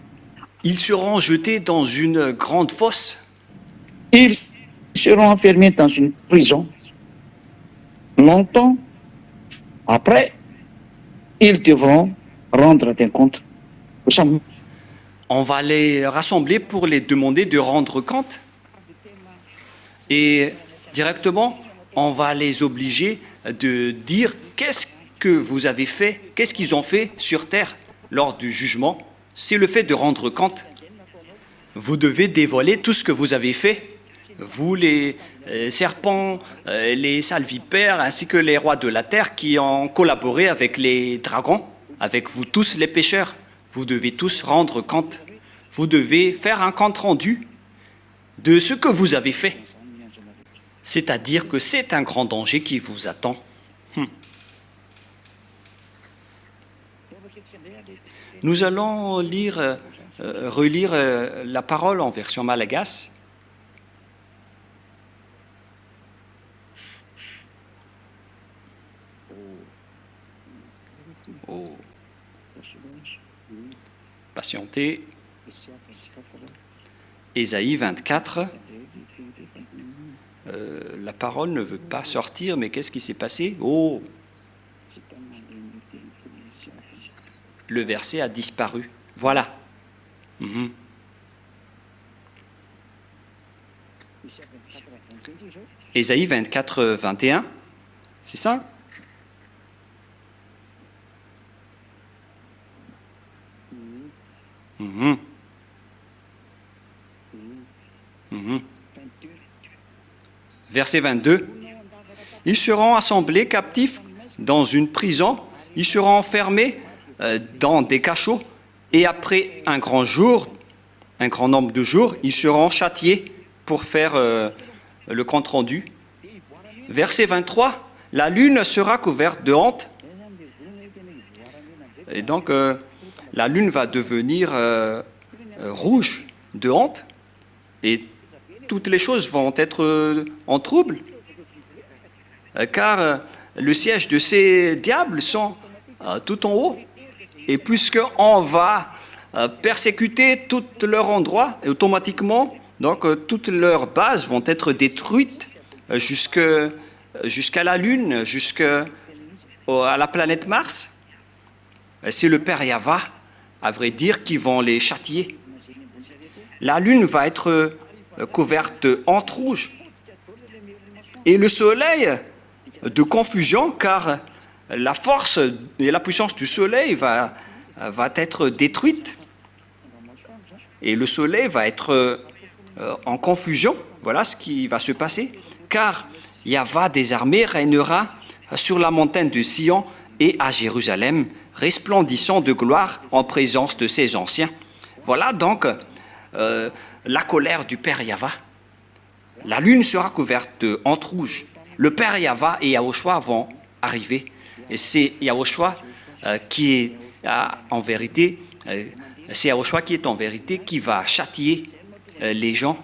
Ils seront jetés dans une grande fosse. Ils seront enfermés dans une prison. Longtemps après, ils devront rendre des comptes. On va les rassembler pour les demander de rendre compte. Et directement, on va les obliger de dire qu'est-ce que vous avez fait, qu'est-ce qu'ils ont fait sur terre lors du jugement. C'est le fait de rendre compte. Vous devez dévoiler tout ce que vous avez fait. Vous, les serpents, les salvipères, ainsi que les rois de la terre qui ont collaboré avec les dragons, avec vous tous les pécheurs. Vous devez tous rendre compte. Vous devez faire un compte rendu de ce que vous avez fait. C'est-à-dire que c'est un grand danger qui vous attend. Nous allons relire la parole en version malagasy. Oh. Patientez. Ésaïe 24. La parole ne veut pas sortir, mais qu'est-ce qui s'est passé? Oh! Le verset a disparu. Voilà. Ésaïe 24, 21, c'est ça? Mhm. Mhm. Verset 22. Ils seront assemblés captifs dans une prison, ils seront enfermés dans des cachots, et après un grand nombre de jours, ils seront châtiés pour faire le compte-rendu. Verset 23, la lune sera couverte de honte. Et donc, la lune va devenir rouge de honte, et toutes les choses vont être en trouble, car le siège de ces diables sont tout en haut. Et puisqu'on va persécuter tout leur endroit, et automatiquement, donc toutes leurs bases vont être détruites jusqu'à la Lune, jusqu'à la planète Mars. C'est le Père Yahva, à vrai dire, qui vont les châtier. La Lune va être couverte de honte rouge. Et le soleil de confusion, car la force et la puissance du soleil va être détruite. Et le soleil va être en confusion. Voilà ce qui va se passer. Car Yahva des armées régnera sur la montagne de Sion et à Jérusalem, resplendissant de gloire en présence de ses anciens. Voilà donc la colère du Père Yahva. La lune sera couverte de honte rouge. Le Père Yahva et Yahushua vont arriver. Et c'est Yahushua qui est en vérité, qui va châtier les gens.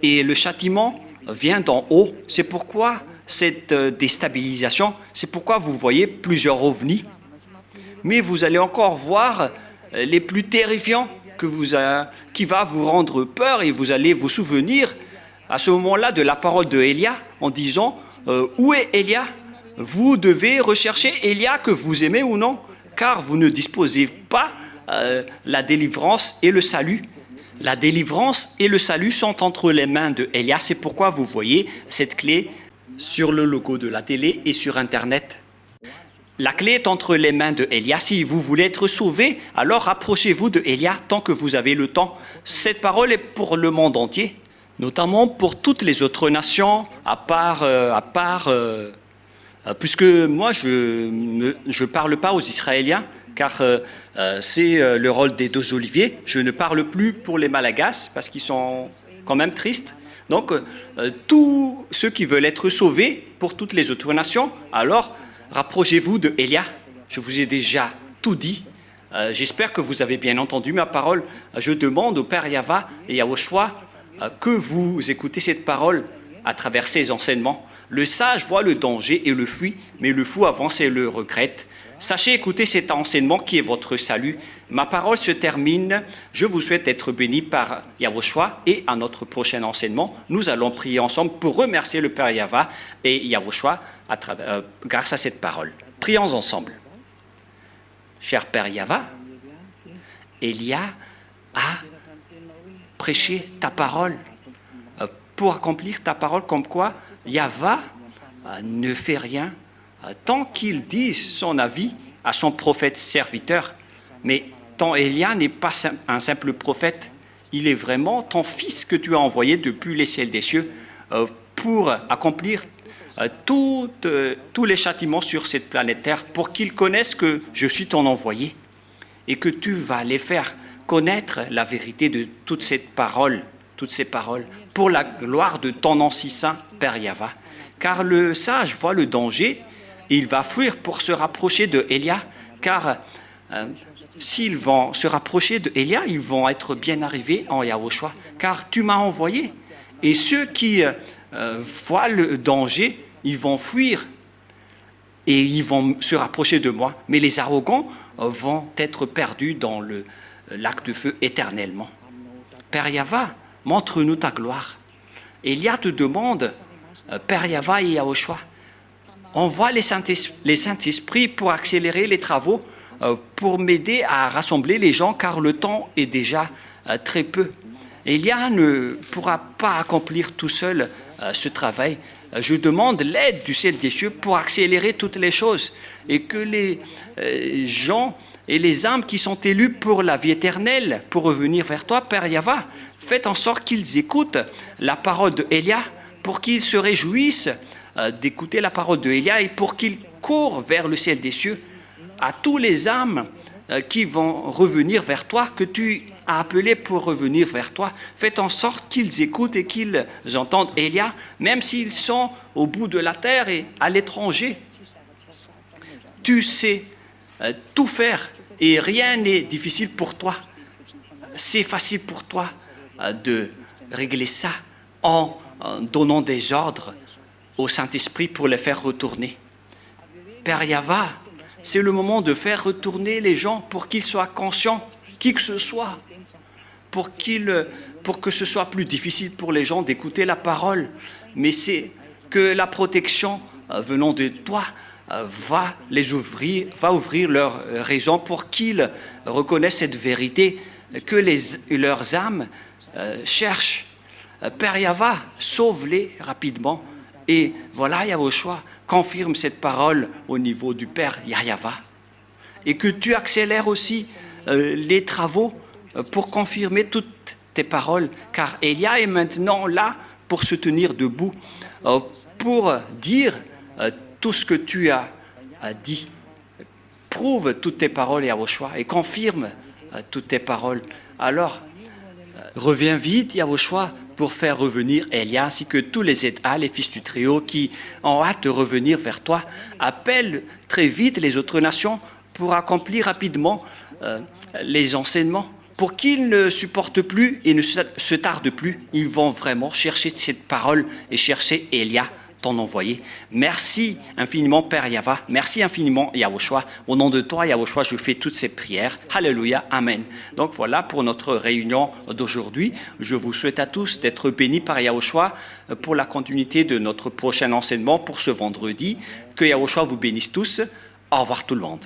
Et le châtiment vient d'en haut. C'est pourquoi cette déstabilisation, c'est pourquoi vous voyez plusieurs ovnis. Mais vous allez encore voir les plus terrifiants qui va vous rendre peur, et vous allez vous souvenir à ce moment-là de la parole de Élia en disant où est Élia? Vous devez rechercher Élia, que vous aimez ou non, car vous ne disposez pas la délivrance et le salut. La délivrance et le salut sont entre les mains de Élia. C'est pourquoi vous voyez cette clé sur le logo de la télé et sur Internet. La clé est entre les mains de Élia. Si vous voulez être sauvé, alors rapprochez-vous de Élia tant que vous avez le temps. Cette parole est pour le monde entier, notamment pour toutes les autres nations, puisque moi je ne parle pas aux Israéliens, car c'est le rôle des deux oliviers. Je ne parle plus pour les Malagasy, parce qu'ils sont quand même tristes. Donc, tous ceux qui veulent être sauvés pour toutes les autres nations, alors rapprochez-vous de Élia. Je vous ai déjà tout dit. J'espère que vous avez bien entendu ma parole. Je demande au Père Yahva et Yahushua que vous écoutez cette parole à travers ces enseignements. Le sage voit le danger et le fuit, mais le fou avance et le regrette. Sachez écouter cet enseignement qui est votre salut. Ma parole se termine. Je vous souhaite être béni par Yahushua, et à notre prochain enseignement, nous allons prier ensemble pour remercier le Père Yahva et Yahushua grâce à cette parole. Prions ensemble. Cher Père Yahva, Élia a prêché ta parole pour accomplir ta parole, comme quoi Yahva ne fait rien tant qu'il dit son avis à son prophète serviteur. Mais ton Élia n'est pas un simple prophète, il est vraiment ton fils que tu as envoyé depuis les ciels des cieux pour accomplir tous les châtiments sur cette planète Terre, pour qu'ils connaissent que je suis ton envoyé et que tu vas les faire connaître la vérité de toutes ces paroles, pour la gloire de ton nom si saint, Père Yahva. Car le sage voit le danger, il va fuir pour se rapprocher de Élia, car s'ils vont se rapprocher de Élia, ils vont être bien arrivés en Yahushua, car tu m'as envoyé. Et ceux qui voient le danger, ils vont fuir et ils vont se rapprocher de moi. Mais les arrogants vont être perdus dans le lac de feu éternellement. Père Yahva, montre-nous ta gloire. Élia te demande, Père Yahva et Yahushua, envoie les Saint-Esprits pour accélérer les travaux, pour m'aider à rassembler les gens, car le temps est déjà très peu. Élia ne pourra pas accomplir tout seul ce travail. Je demande l'aide du ciel des cieux pour accélérer toutes les choses et que les gens et les âmes qui sont élus pour la vie éternelle, pour revenir vers toi, Père Yahva, faites en sorte qu'ils écoutent la parole de Élia, pour qu'ils se réjouissent d'écouter la parole de Élia et pour qu'ils courent vers le ciel des cieux. À tous les âmes qui vont revenir vers toi, que tu as appelés pour revenir vers toi, faites en sorte qu'ils écoutent et qu'ils entendent Élia, même s'ils sont au bout de la terre et à l'étranger. Tu sais tout faire et rien n'est difficile pour toi. C'est facile pour toi de régler ça en donnant des ordres au Saint-Esprit pour les faire retourner. Père Yahva, c'est le moment de faire retourner les gens pour qu'ils soient conscients, qui que ce soit, pour que ce soit plus difficile pour les gens d'écouter la parole. Mais c'est que la protection venant de toi va ouvrir leur raison pour qu'ils reconnaissent cette vérité que leurs âmes cherchent. Père Yahva, sauve-les rapidement. Et voilà, Yahushua, confirme cette parole au niveau du Père Yahva. Et que tu accélères aussi les travaux pour confirmer toutes tes paroles, car Élia est maintenant là pour se tenir debout, pour dire tout ce que tu as dit. Prouve toutes tes paroles, Yahushua, et confirme toutes tes paroles. Alors, reviens vite, Yahushua, pour faire revenir Élia, ainsi que tous les États, les fils du Très-Haut, qui ont hâte de revenir vers toi. Appelle très vite les autres nations pour accomplir rapidement les enseignements, pour qu'ils ne supportent plus et ne se tardent plus. Ils vont vraiment chercher cette parole et chercher Élia, ton envoyé. Merci infiniment, Père Yahva. Merci infiniment, Yahushua. Au nom de toi, Yahushua, je fais toutes ces prières. Alléluia, Amen. Donc voilà pour notre réunion d'aujourd'hui. Je vous souhaite à tous d'être bénis par Yahushua pour la continuité de notre prochain enseignement pour ce vendredi. Que Yahushua vous bénisse tous. Au revoir tout le monde.